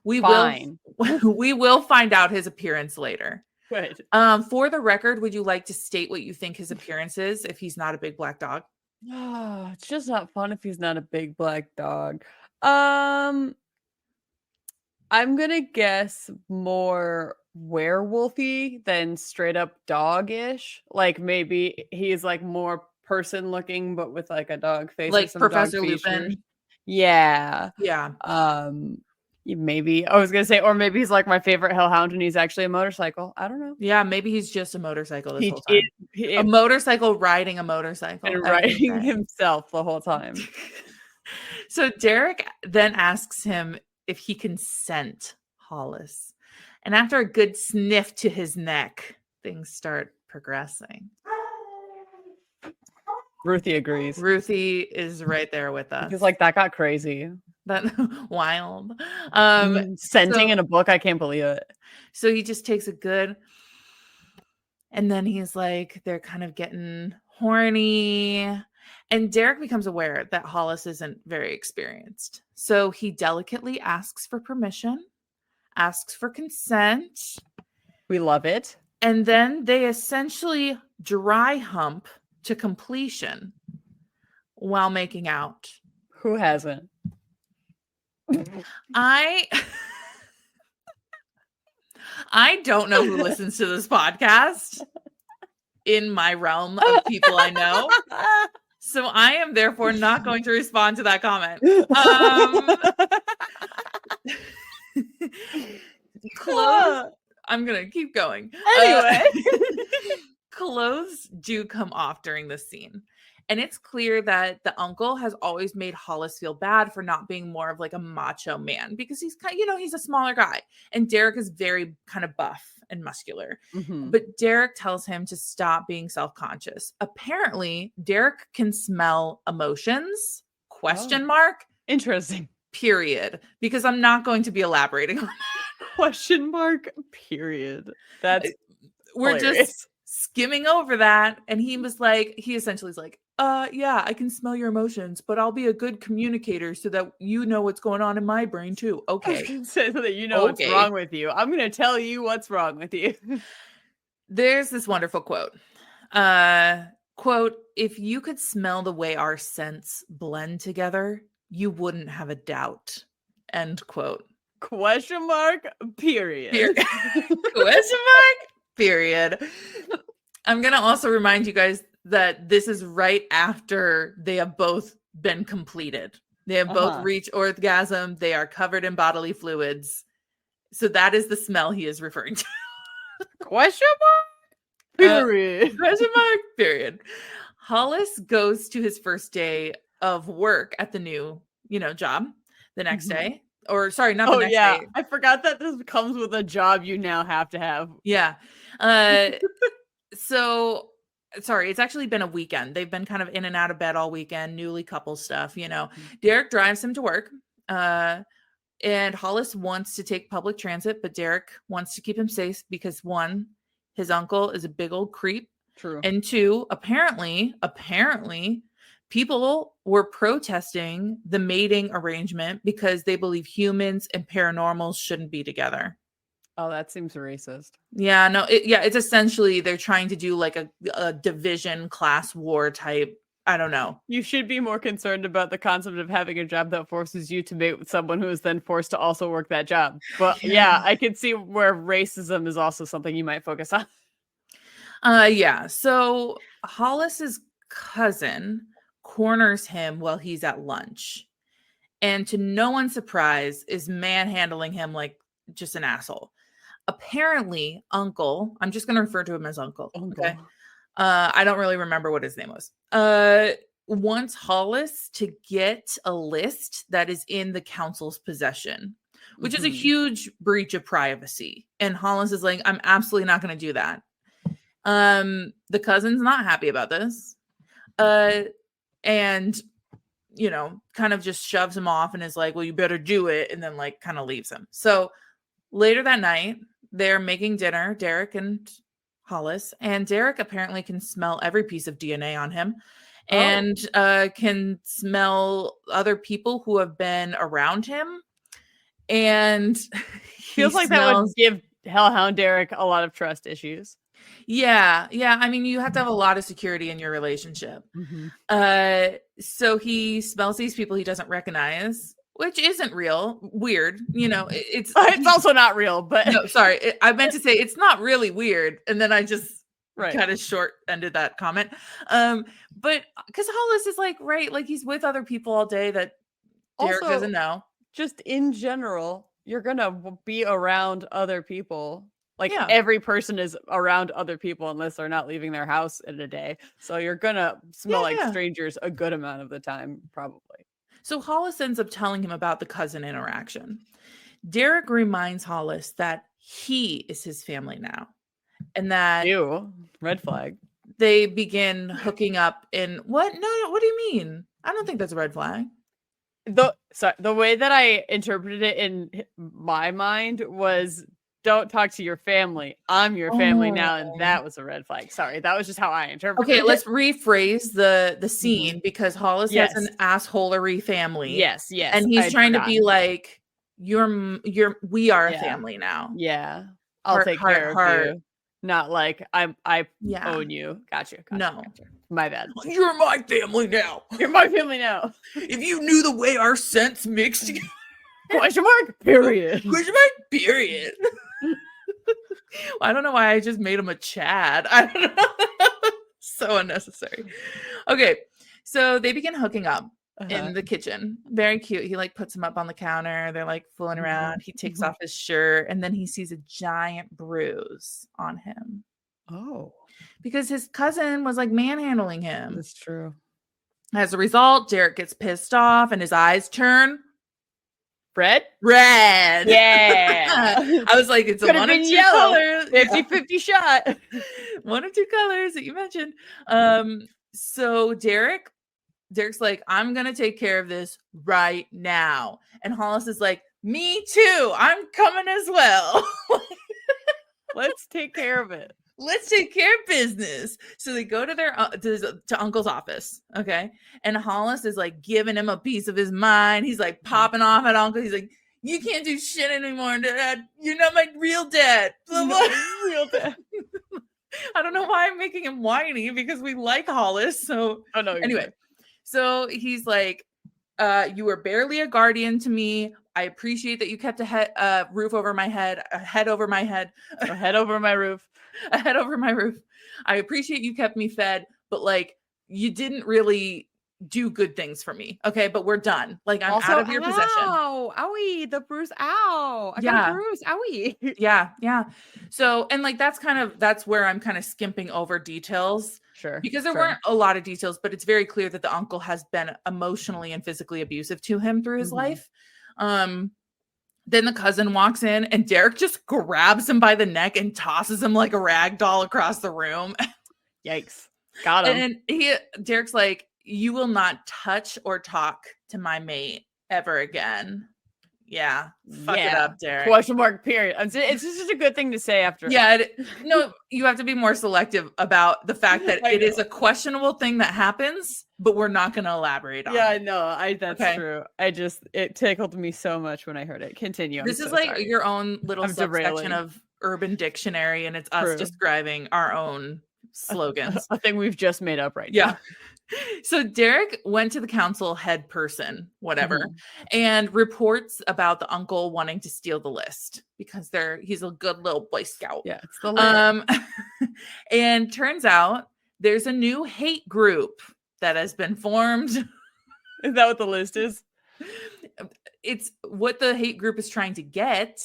Fine. We will find out his appearance later. Good. For the record, would you like to state what you think his appearance is if he's not a big black dog? Oh, it's just not fun if he's not a big black dog. I'm gonna guess more werewolfy than straight up dog-ish. Like maybe he's like more person looking, but with like a dog face or Like some Professor dog features. Lupin? Yeah. Yeah. Maybe I was gonna say, or maybe he's like my favorite Hellhound and he's actually a motorcycle. I don't know. Yeah, maybe he's just a motorcycle this He whole time. is A motorcycle riding a motorcycle. and every riding day. himself the whole time. So Derek then asks him if he can scent Hollis. And after a good sniff to his neck, things start progressing. Ruthie agrees. Ruthie is right there with us. He's like, that got crazy. That wild. Scenting in a book, I can't believe it. So he just takes a good, and then he's like, they're kind of getting horny. And Derek becomes aware that Hollis isn't very experienced. So he delicately asks for permission, asks for consent. We love it. And then they essentially dry hump to completion while making out. Who hasn't? I don't know who listens to this podcast in my realm of people I know. So I am therefore not going to respond to that comment. Clothes. I'm going to keep going. Anyway. Clothes do come off during this scene. And it's clear that the uncle has always made Hollis feel bad for not being more of like a macho man because he's kind of, he's a smaller guy. And Derek is very kind of buff and muscular. Mm-hmm. But Derek tells him to stop being self-conscious. Apparently, Derek can smell emotions, ? Interesting. Period. Because I'm not going to be elaborating on that. ? Period. That's we're hilarious. Just skimming over that. And he essentially is like, yeah, I can smell your emotions, but I'll be a good communicator so that you know what's going on in my brain too. Okay. So that you know what's wrong with you. I'm going to tell you what's wrong with you. There's this wonderful quote. Quote, "If you could smell the way our scents blend together, you wouldn't have a doubt." End quote. ? Period. Period. I'm going to also remind you guys that this is right after they have both been completed. They have both reached orgasm. They are covered in bodily fluids. So that is the smell he is referring to. ? Period. Period. Hollis goes to his first day of work at the new, job the next day. Or sorry, not the next day. I forgot that this comes with a job you now have to have. Yeah. So sorry, it's actually been a weekend. They've been kind of in and out of bed all weekend, newly couple stuff, Derek drives him to work. And Hollis wants to take public transit, but Derek wants to keep him safe because 1, his uncle is a big old creep. True. And 2, apparently, people were protesting the mating arrangement because they believe humans and paranormals shouldn't be together. Oh, that seems racist. Yeah, no, it's essentially they're trying to do like a division class war type. I don't know. You should be more concerned about the concept of having a job that forces you to mate with someone who is then forced to also work that job. But yeah, I can see where racism is also something you might focus on. Yeah. So Hollis's cousin corners him while he's at lunch. And to no one's surprise, is manhandling him like just an asshole. Apparently, Uncle, I'm just going to refer to him as Uncle. Okay. I don't really remember what his name was. Wants Hollis to get a list that is in the council's possession, which is a huge breach of privacy. And Hollis is like, I'm absolutely not going to do that. The cousin's not happy about this. And kind of just shoves him off and is like, well, you better do it. And then like kind of leaves him. So later that night, they're making dinner, Derek and Hollis, and Derek apparently can smell every piece of DNA on him and can smell other people who have been around him. And feels like that would give Hellhound Derek a lot of trust issues. Yeah. I mean, you have to have a lot of security in your relationship. So he smells these people he doesn't recognize, which isn't real. Weird. It's also not real, but no, sorry. I meant to say it's not really weird. And then I just kind of short-ended that comment. But because Hollis is like, right, like he's with other people all day that Derek doesn't know. Just in general, you're gonna be around other people. Like every person is around other people unless they're not leaving their house in a day. So you're gonna smell like strangers a good amount of the time, probably. So Hollis ends up telling him about the cousin interaction. Derek reminds Hollis that he is his family now. And that red flag. They begin hooking up in what? No, what do you mean? I don't think that's a red flag. The way that I interpreted it in my mind was, don't talk to your family. I'm your family now, and that was a red flag. Sorry, that was just how I interpreted it. Okay, let's rephrase the scene because Hollis has an assholery family. Yes, and he's trying to be like, we are a family now. Yeah, I'll take care of you. Not like I own you. Gotcha. No. My bad. You're my family now. You're my family now. If you knew the way our scents mixed together. Question mark, period. Question mark, period. I don't know why I just made him a Chad. I don't know. So unnecessary. Okay. So they begin hooking up in the kitchen. Very cute. He like puts him up on the counter. They're like fooling around. He takes off his shirt and then he sees a giant bruise on him. Oh. Because his cousin was like manhandling him. That's true. As a result, Derek gets pissed off and his eyes turn red. Yeah. I was like, it's a one of two colors. 50-50 shot. One of two colors that you mentioned. So Derek's like, I'm gonna take care of this right now. And Hollis is like, me too. I'm coming as well. Let's take care of it. Let's take care of business. So they go to their to Uncle's office, okay? And Hollis is like giving him a piece of his mind. He's like popping off at Uncle. He's like, "You can't do shit anymore, Dad. You're not my real dad." Blah, blah. Real dad. I don't know why I'm making him whiny because we like Hollis. So anyway, so he's like, "You were barely a guardian to me. I appreciate that you kept a roof over my head, a head over my head, a head over my roof." A head over my roof. I appreciate you kept me fed, but like you didn't really do good things for me. Okay, but we're done. Like I'm out of your possession. Ow, owie, the bruise. Ow, I got a bruise. Owie. Yeah. So, and like that's where I'm kind of skimping over details. Sure. Because there weren't a lot of details, but it's very clear that the uncle has been emotionally and physically abusive to him through his life. Then the cousin walks in and Derek just grabs him by the neck and tosses him like a rag doll across the room. Yikes. Got him. And Derek's like, you will not touch or talk to my mate ever again. Yeah. Fuck it up, Derek. Question mark, period. It's just a good thing to say after. Yeah. No, you have to be more selective about the fact that it is a questionable thing that happens, but we're not going to elaborate on it. Yeah, no, that's true. It tickled me so much when I heard it. Continue. This is like your own little subsection of Urban Dictionary, and it's us describing our own slogans. A thing we've just made up right now. So Derek went to the council head person, whatever, and reports about the uncle wanting to steal the list because he's a good little Boy Scout. Yeah, it's the list. And turns out there's a new hate group that has been formed. Is that what the list is? It's what the hate group is trying to get.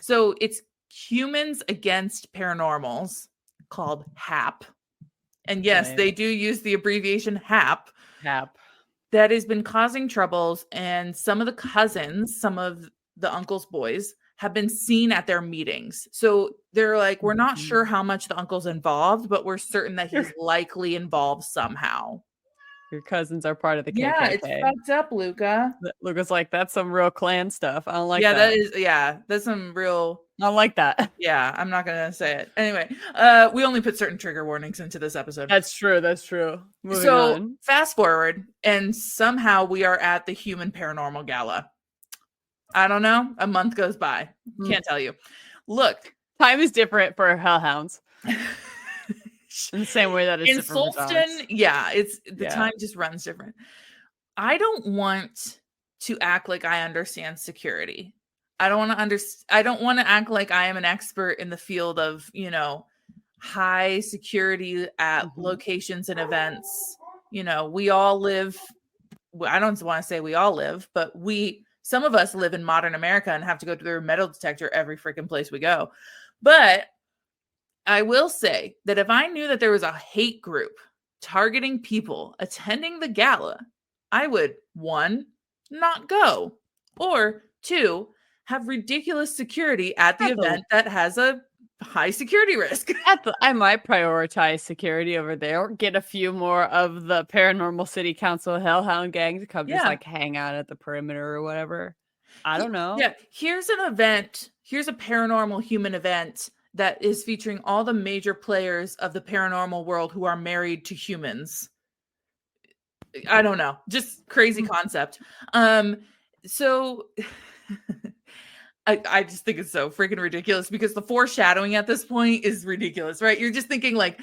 So it's Humans Against Paranormals, called HAP. And yes, they do use the abbreviation HAP. HAP. That has been causing troubles. And some of the cousins, some of the uncle's boys, have been seen at their meetings. So they're like, we're not sure how much the uncle's involved, but we're certain that he's likely involved somehow. Your cousins are part of the Yeah, it's KKK. fucked up, Luca. Luca's like, that's some real clan stuff. I don't like Yeah, that. that's some real. I don't like that. Yeah, I'm not gonna say it. Anyway, we only put certain trigger warnings into this episode. That's true. That's true. Moving So on. fast forward, and somehow we are at the Human Paranormal Gala. I don't know. A month goes by. Can't tell you. Look, time is different for hellhounds. In the same way that it's in different Solston, yeah, it's the time just runs different. I don't want to act like I understand security. I don't want to act like I am an expert in the field of, high security at locations and events. We all live, I don't want to say we all live, but some of us live in modern America and have to go through a metal detector every freaking place we go. But I will say that if I knew that there was a hate group targeting people attending the gala, I would, 1, not go, or 2, have ridiculous security at the event that has a high security risk. I might prioritize security over there. Get a few more of the Paranormal City Council Hellhound gang to come just like hang out at the perimeter or whatever. I don't know. Yeah, here's an event. Here's a paranormal human event that is featuring all the major players of the paranormal world who are married to humans. I don't know. Just crazy concept. So I just think it's so freaking ridiculous because the foreshadowing at this point is ridiculous, right? You're just thinking like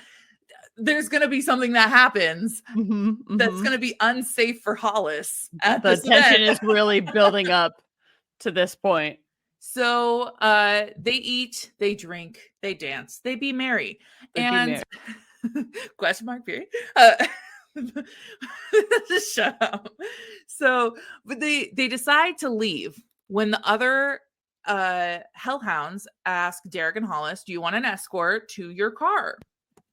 there's going to be something that happens that's going to be unsafe for Hollis. The tension is really building up to this point. So they eat, they drink, they dance, they be merry. Question mark period. Shut up. So but they decide to leave when the other hellhounds ask Derek and Hollis, do you want an escort to your car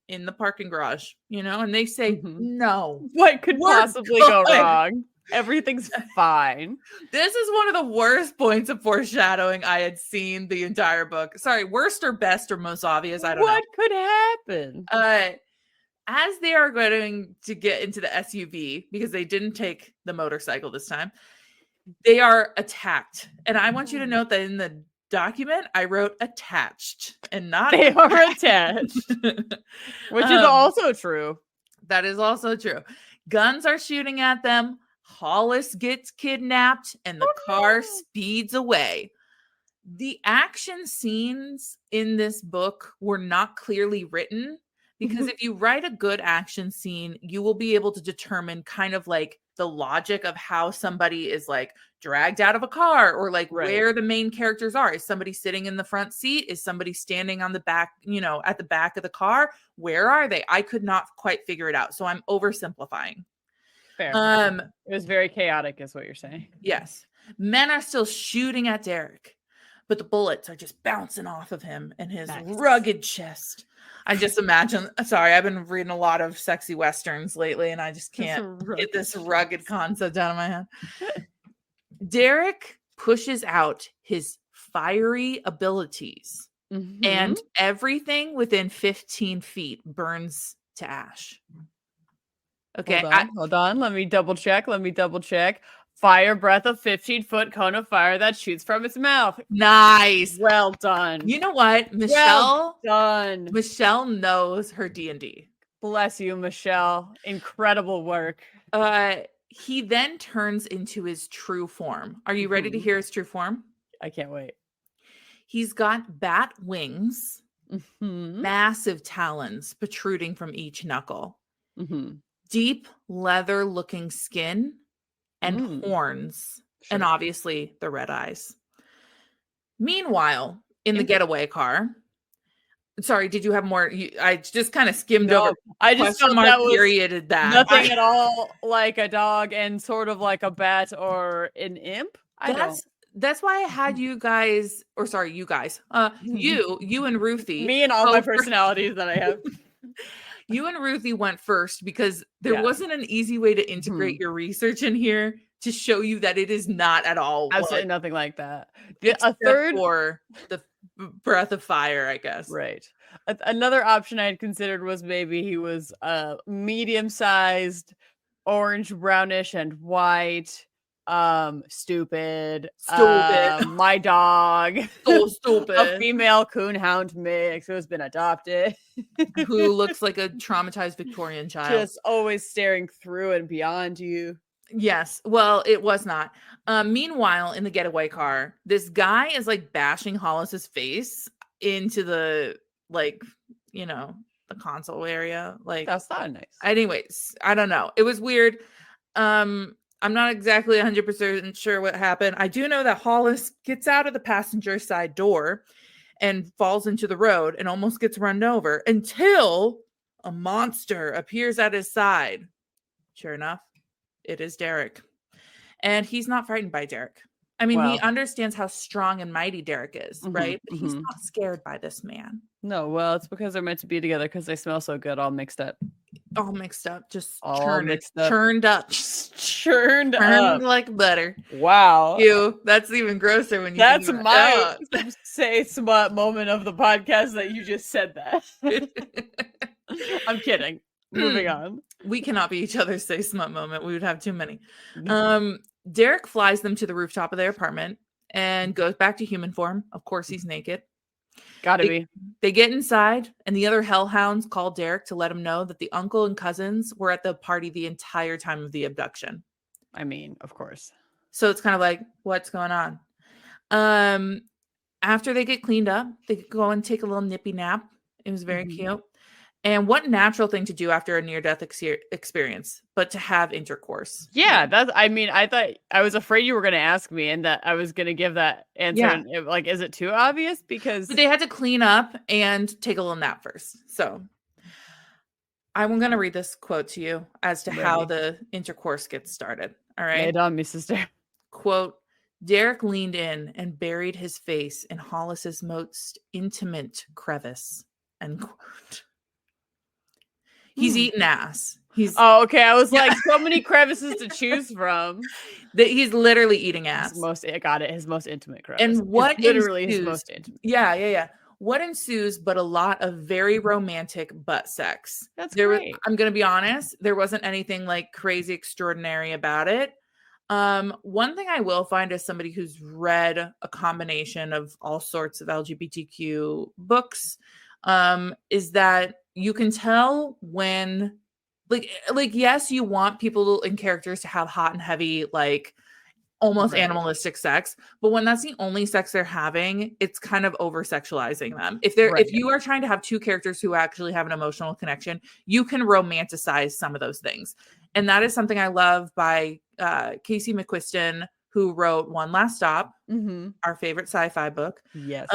in the parking garage? And they say no. What could possibly go wrong? Everything's fine. This is one of the worst points of foreshadowing I had seen the entire book. Sorry, worst or best or most obvious, I don't know. What could happen? As they are going to get into the SUV, because they didn't take the motorcycle this time, they are attacked. And I want you to note that in the document, I wrote attached and not they are attached, which is also true. That is also true. Guns are shooting at them. Hollis gets kidnapped and the car speeds away. The action scenes in this book were not clearly written because if you write a good action scene, you will be able to determine kind of like the logic of how somebody is like dragged out of a car or like where the main characters are. Is somebody sitting in the front seat? Is somebody standing on the back, at the back of the car? Where are they? I could not quite figure it out. So I'm oversimplifying. Fair. It was very chaotic, is what you're saying. Yes. Men are still shooting at Derek, but the bullets are just bouncing off of him and his rugged chest. I just imagine, sorry, I've been reading a lot of sexy Westerns lately, and I just can't get this rugged concept out of my head. Derek pushes out his fiery abilities, and everything within 15 feet burns to ash. Okay. Hold on. Let me double check. Fire breath of 15-foot cone of fire that shoots from its mouth. Nice. Well done. You know what? Michelle done. Michelle knows her D&D. Bless you, Michelle. Incredible work. He then turns into his true form. Are you ready to hear his true form? I can't wait. He's got bat wings, massive talons protruding from each knuckle. Deep leather looking skin and horns, and obviously the red eyes. Meanwhile, in the getaway car, sorry, did you have more? I just kind of skimmed over. I just felt that was period that nothing at all like a dog and sort of like a bat or an imp. That's why I had you guys, or sorry, you guys, you and Ruthie. Me and all my personalities that I have. You and Ruthie went first because there wasn't an easy way to integrate your research in here to show you that it is not at all absolutely nothing like that. A third for the breath of fire, I guess. Right. Another option I had considered was maybe he was a medium-sized orange, brownish, and white. Stupid. Stupid. My dog. So A stupid. female coonhound mix who has been adopted. Who looks like a traumatized Victorian child. Just always staring through and beyond you. Yes. Well, it was not. Meanwhile, in the getaway car, this guy is like bashing Hollis's face into the the console area. Like, That's not nice. anyways, I don't know. It was weird. I'm not exactly 100% sure what happened. I do know that Hollis gets out of the passenger side door and falls into the road and almost gets run over until a monster appears at his side. Sure enough, it is Derek. And he's not frightened by Derek. I mean, he understands how strong and mighty Derek is, right? But he's not scared by this man. No, well, it's because they're meant to be together because they smell so good, all mixed up. All mixed up, just all mixed up. Churned up. Just churned up. Like butter. Wow. Ew, that's even grosser when you That's my say smut moment of the podcast that you just said that. I'm kidding. Moving on. We cannot be each other's say smut moment. We would have too many. Derek flies them to the rooftop of their apartment and goes back to human form. Of course, he's naked. Gotta be. They get inside, and the other hellhounds call Derek to let him know that the uncle and cousins were at the party the entire time of the abduction. I mean, of course. So it's kind of like, what's going on? After they get cleaned up, they go and take a little nippy nap. It was very cute. And what natural thing to do after a near-death experience, but to have intercourse. Yeah, that's. I mean, I was afraid you were going to ask me, and that I was going to give that answer. Yeah. And like, is it too obvious? Because but they had to clean up and take a little nap first. So I'm going to read this quote to you as to how the intercourse gets started. All right. Lay it on me, sister. Quote, Derek leaned in and buried his face in Hollis's most intimate crevice. End quote. He's eating ass. Okay. I was like, so many crevices to choose from. He's literally eating ass. His most intimate crevice. And what literally ensues, his most intimate. Yeah. What ensues but a lot of very romantic butt sex. That's great. I'm going to be honest. There wasn't anything like crazy extraordinary about it. One thing I will find as somebody who's read a combination of all sorts of LGBTQ books, is that you can tell when like yes, you want people and characters to have hot and heavy, like almost animalistic sex, but when that's the only sex they're having, it's kind of over sexualizing them. If you are trying to have two characters who actually have an emotional connection, you can romanticize some of those things. And that is something I love by Casey McQuiston, who wrote One Last Stop, our favorite sci-fi book. Yes.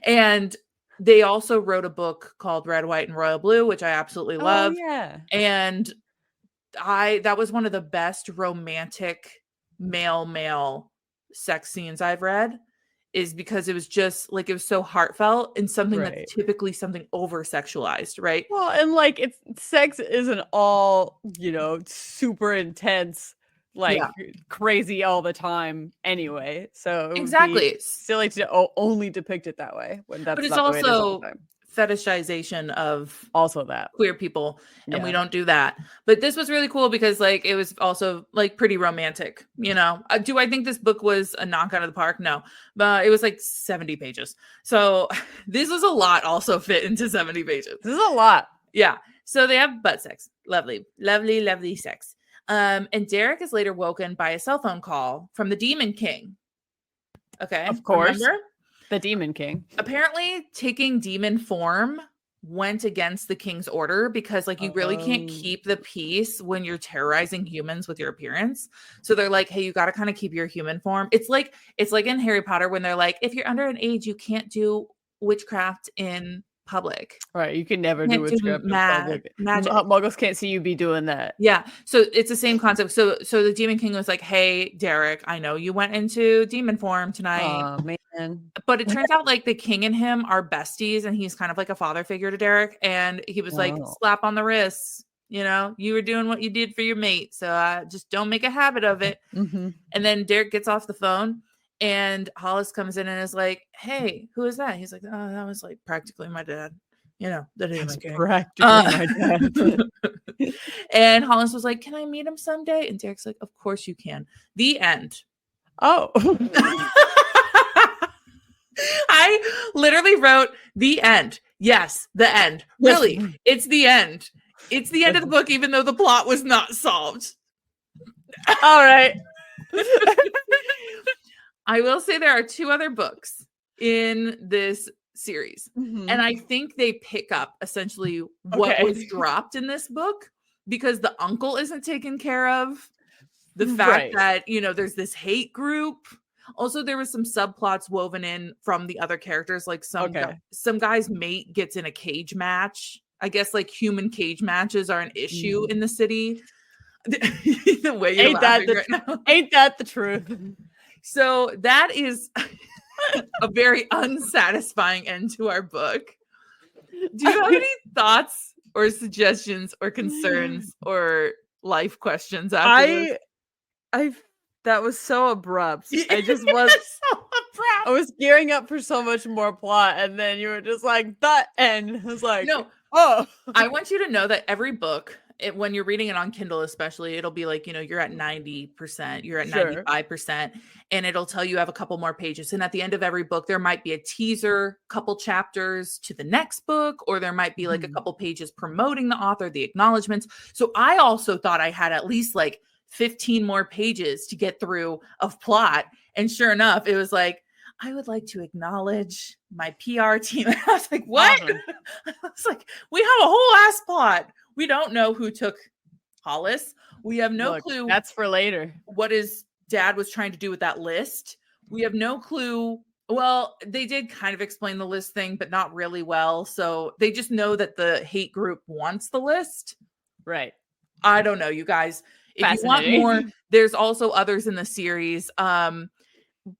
And they also wrote a book called Red, White, and Royal Blue, which I absolutely love. Oh, yeah. And that was one of the best romantic male sex scenes I've read, is because it was just like, it was so heartfelt and something that's typically something over sexualized, right? Well, and like sex isn't all, super intense, like crazy all the time anyway. So exactly, it's silly to only depict it that way when that's. But it's not the way it is all also the time. Fetishization of also that queer people, and we don't do that. But this was really cool because like it was also like pretty romantic. Do I think this book was a knock out of the park? No, but it was like 70 pages. So this was a lot. Also fit into 70 pages. This is a lot. Yeah. So they have butt sex. Lovely sex. And Derek is later woken by a cell phone call from the Demon King. Okay. Of course. Remember? The Demon King. Apparently taking demon form went against the king's order because like you really can't keep the peace when you're terrorizing humans with your appearance. So they're like, hey, you got to kind of keep your human form. It's like in Harry Potter when they're like, if you're under an age, you can't do witchcraft in public. Right. You can never do witchcraft in public. Magic. Muggles can't see you be doing that. Yeah. So it's the same concept. So the Demon King was like, hey, Derek, I know you went into demon form tonight. Oh, man. But it turns out like the king and him are besties, and he's kind of like a father figure to Derek. And he was like, slap on the wrists. You were doing what you did for your mate. So just don't make a habit of it. And then Derek gets off the phone. And Hollis comes in and is like, hey, who is that? He's like, oh, that was like practically my dad. You know, that That's anyway. practically my dad. And Hollis was like, "Can I meet him someday?" And Derek's like, "Of course you can." The end. Oh. I literally wrote the end. Yes, the end. Yes. Really, it's the end. It's the end of the book, even though the plot was not solved. All right. I will say there are 2 other books in this series. Mhm. And I think they pick up essentially what was dropped in this book, because the uncle isn't taken care of. The fact that, you know, there's this hate group. Also, there was some subplots woven in from the other characters, like some guy's mate gets in a cage match. I guess like human cage matches are an issue in the city. The way you're laughing right now. Ain't that the truth? So that is a very unsatisfying end to our book. Do you have any thoughts or suggestions or concerns or life questions after this? That was so abrupt. I just was so abrupt. I was gearing up for so much more plot, and then you were just like, the end. I was like, no. Oh. I want you to know that every book, when you're reading it on Kindle especially, it'll be like, you know, you're at 90%, you're at 95%, and it'll tell you have a couple more pages. And at the end of every book, there might be a teaser, couple chapters to the next book, or there might be like a couple pages promoting the author, the acknowledgments. So I also thought I had at least like 15 more pages to get through of plot. And sure enough, it was like, I would like to acknowledge my PR team. And I was like, what? Awesome. I was like, we have a whole ass plot. We don't know who took Hollis. We have no clue. That's for later. What his dad was trying to do with that list. We have no clue. Well, they did kind of explain the list thing, but not really well. So they just know that the hate group wants the list. Right. I don't know, you guys. If you want more, there's also others in the series.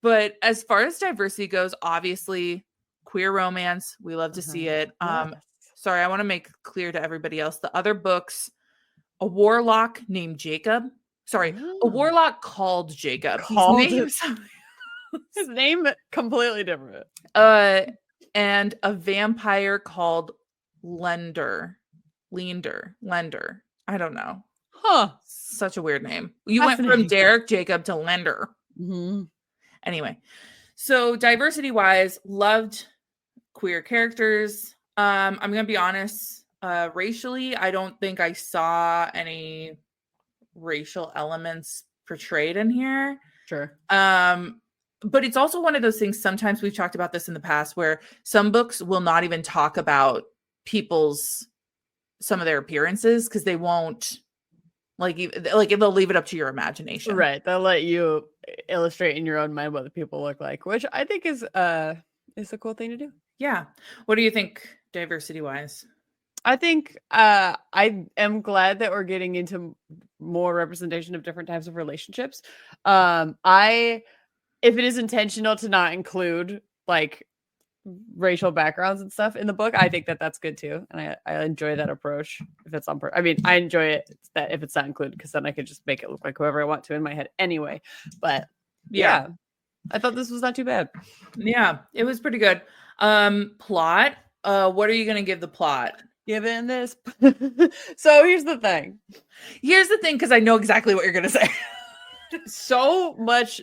But as far as diversity goes, obviously queer romance, we love to see it. Sorry, I want to make clear to everybody else, the other books, a warlock named Jacob. Sorry, a warlock called Jacob. His name completely different. And a vampire called Lender. I don't know. Huh. Such a weird name. You went from Derek Jacob to Lender. Mm-hmm. Anyway, so diversity wise, loved queer characters. I'm gonna be honest, racially, I don't think I saw any racial elements portrayed in here. Sure. But it's also one of those things, sometimes we've talked about this in the past, where some books will not even talk about some of their appearances, because they won't like they'll leave it up to your imagination. Right. They'll let you illustrate in your own mind what the people look like, which I think is a cool thing to do. Yeah. What do you think diversity wise? I think I am glad that we're getting into more representation of different types of relationships. If it is intentional to not include like racial backgrounds and stuff in the book, I think that that's good too, and I enjoy that approach. If it's on I enjoy it that if it's not included, because then I could just make it look like whoever I want to in my head anyway. But yeah, I thought this was not too bad. Yeah, it was pretty good. Plot. What are you gonna give the plot? Given this, so here's the thing, because I know exactly what you're gonna say. So much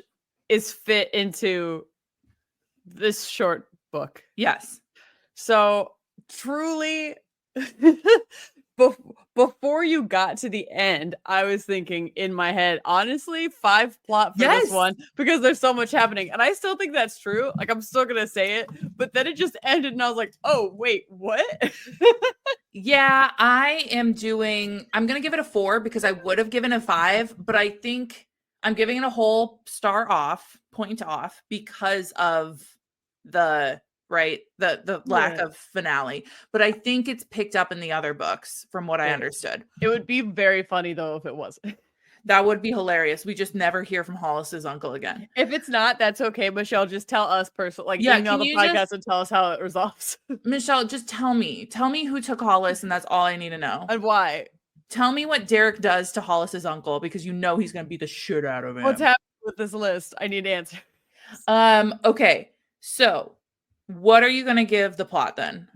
is fit into this short book. Yes. So truly, before you got to the end, I was thinking in my head, honestly, 5 plot for this one, because there's so much happening. And I still think that's true. Like, I'm still going to say it, but then it just ended and I was like, oh, wait, what? Yeah, I'm going to give it a 4, because I would have given a 5, but I think I'm giving it a whole point off, because of the lack of finale. But I think it's picked up in the other books from what I understood. It would be very funny though if it wasn't. That would be hilarious. We just never hear from Hollis's uncle again. If it's not, that's okay, Michelle. Just tell us personally, email the podcast and tell us how it resolves. Michelle, just tell me who took Hollis, and that's all I need to know. And why. Tell me what Derek does to Hollis's uncle, because you know he's going to beat the shit out of him. What's happening with this list? I need answers. Okay. So what are you going to give the plot then?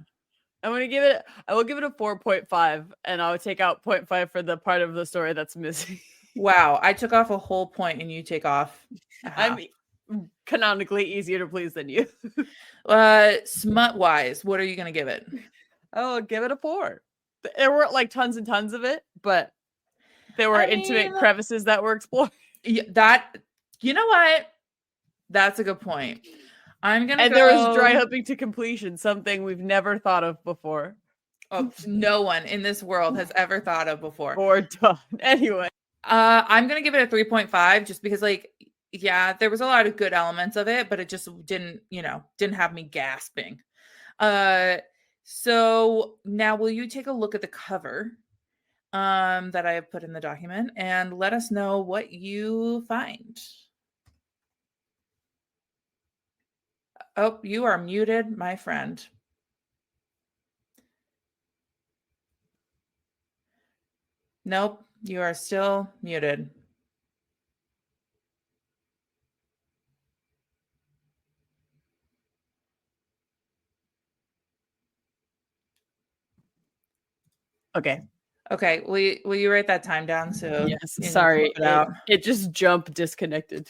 I will give it a 4.5, and I'll take out 0.5 for the part of the story that's missing. Wow, I took off a whole point and you take off a half. I'm canonically easier to please than you. Smut wise, what are you gonna give it? I'll give it a 4. There weren't like tons and tons of it, but there were intimate crevices that were explored. That, you know what? That's a good point. I'm gonna and go. There was dry humping to completion, something we've never thought of before. Oh, no one in this world has ever thought of before. Or done. Anyway. I'm gonna give it a 3.5 just because, like, yeah, there was a lot of good elements of it, but it just didn't have me gasping. So now will you take a look at the cover that I have put in the document and let us know what you find? Oh, you are muted, my friend. Nope, you are still muted. Okay. Okay, will you write that time down? So yes, sorry, it just jumped disconnected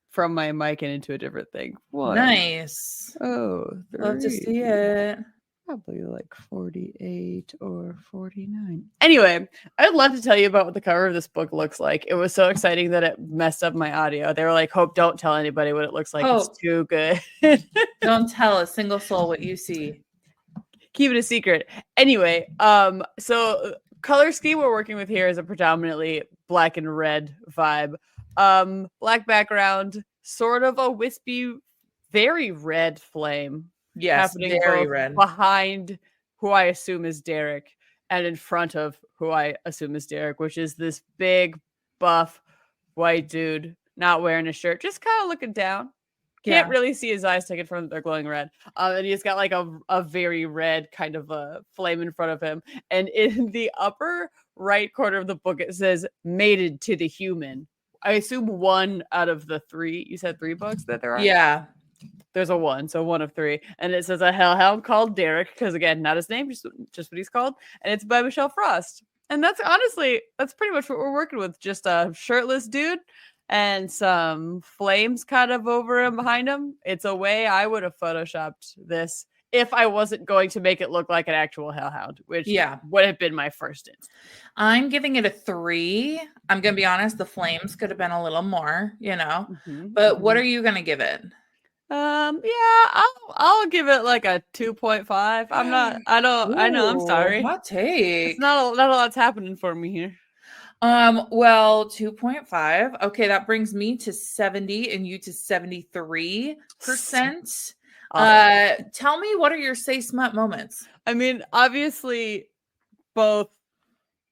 from my mic and into a different thing. What? Nice. Oh, love to see it. Probably like 48 or 49. Anyway, I'd love to tell you about what the cover of this book looks like. It was so exciting that it messed up my audio. They were like, "Hope, don't tell anybody what it looks like. It's too good." Don't tell a single soul what you see. Keep it a secret. Anyway, so color scheme we're working with here is a predominantly black and red vibe. Black background, sort of a wispy, very red flame. Yes, happening very red. Behind who I assume is Derek and in front of who I assume is Derek, which is this big, buff, white dude not wearing a shirt, just kind of looking down. Can't really see his eyes taken from they're glowing red. And he's got like a very red kind of a flame in front of him. And in the upper right corner of the book, it says "Mated to the Human." I assume 1 out of the 3. You said 3 books that there are? Yeah. There's a 1, so 1 of 3. And it says a hellhound called Derek, because again, not his name, just what he's called. And it's by Michelle Frost. And that's pretty much what we're working with. Just a shirtless dude and some flames kind of over him behind him. It's a way I would have photoshopped this if I wasn't going to make it look like an actual hellhound, which would have been my first instinct. I'm giving it a 3. I'm going to be honest, the flames could have been a little more, but what are you going to give it? I'll give it like a 2.5. I know, I'm sorry. Hot take. It's not a lot's happening for me here. Well, 2.5. Okay, that brings me to 70 and you to 73%. Awesome. Tell me, what are your say smut moments? I mean, obviously, both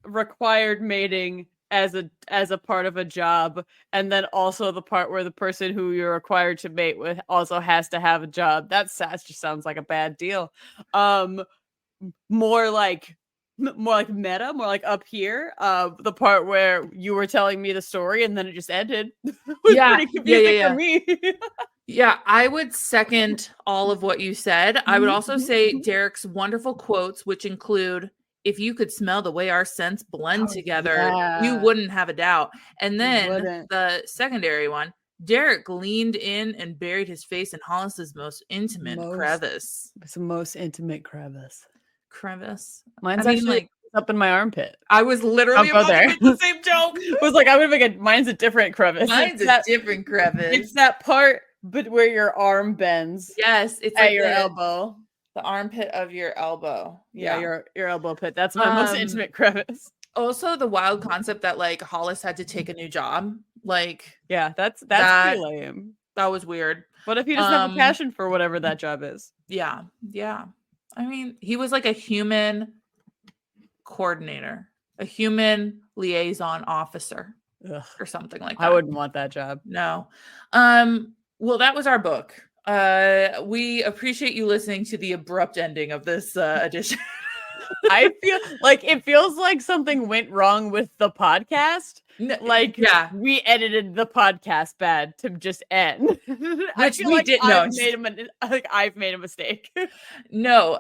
required mating as a part of a job, and then also the part where the person who you're required to mate with also has to have a job. That just sounds like a bad deal. More like meta, more like up here. The part where you were telling me the story and then it just ended was pretty confusing for me. Yeah, I would second all of what you said. I would also say Derek's wonderful quotes, which include, "If you could smell the way our scents blend together, you wouldn't have a doubt." And then the secondary one, Derek leaned in and buried his face in Hollis's most intimate crevice. It's the most intimate crevice. Mine's actually like up in my armpit. I was literally about to make the same joke. It was like, I'm gonna make it. Mine's a different crevice. Mine's a different crevice. It's that part, but where your arm bends. Yes, it's at like your elbow. The armpit of your elbow. Yeah, your elbow pit. That's my most intimate crevice. Also, the wild concept that like Hollis had to take a new job. Like, that's pretty lame. That was weird. What if he doesn't have a passion for whatever that job is? Yeah. I mean, he was like a human coordinator, a human liaison officer, or something like that. I wouldn't want that job. No. Well, that was our book. We appreciate you listening to the abrupt ending of this edition. I feel like it feels like something went wrong with the podcast. Like we edited the podcast bad to just end. I feel like I've made a mistake. No,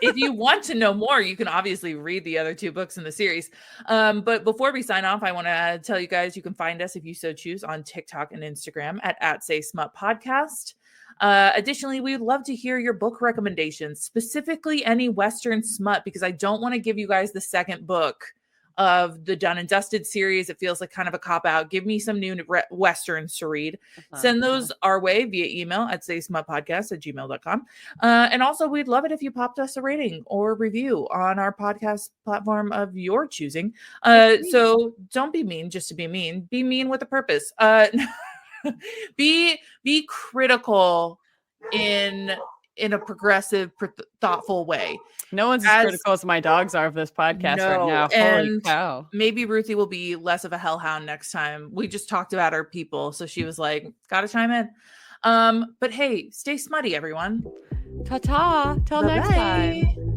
if you want to know more, you can obviously read the other 2 books in the series. But before we sign off, I want to tell you guys you can find us if you so choose on TikTok and Instagram at Say Smut Podcast. Additionally, we would love to hear your book recommendations, specifically any Western smut, because I don't want to give you guys the second book of the Done and Dusted series. It feels like kind of a cop-out. Give me some new Westerns to read. Send those our way via email at saysmutpodcast@gmail.com. And also, we'd love it if you popped us a rating or review on our podcast platform of your choosing. So don't be mean just to be mean. Be mean with a purpose. Be critical in a progressive, thoughtful way. No one's as critical as my dogs are of this podcast right now. Holy cow. Maybe Ruthie will be less of a hellhound next time. We just talked about our people, so she was like, gotta chime in. But hey, stay smutty, everyone. Ta-ta. Till next time.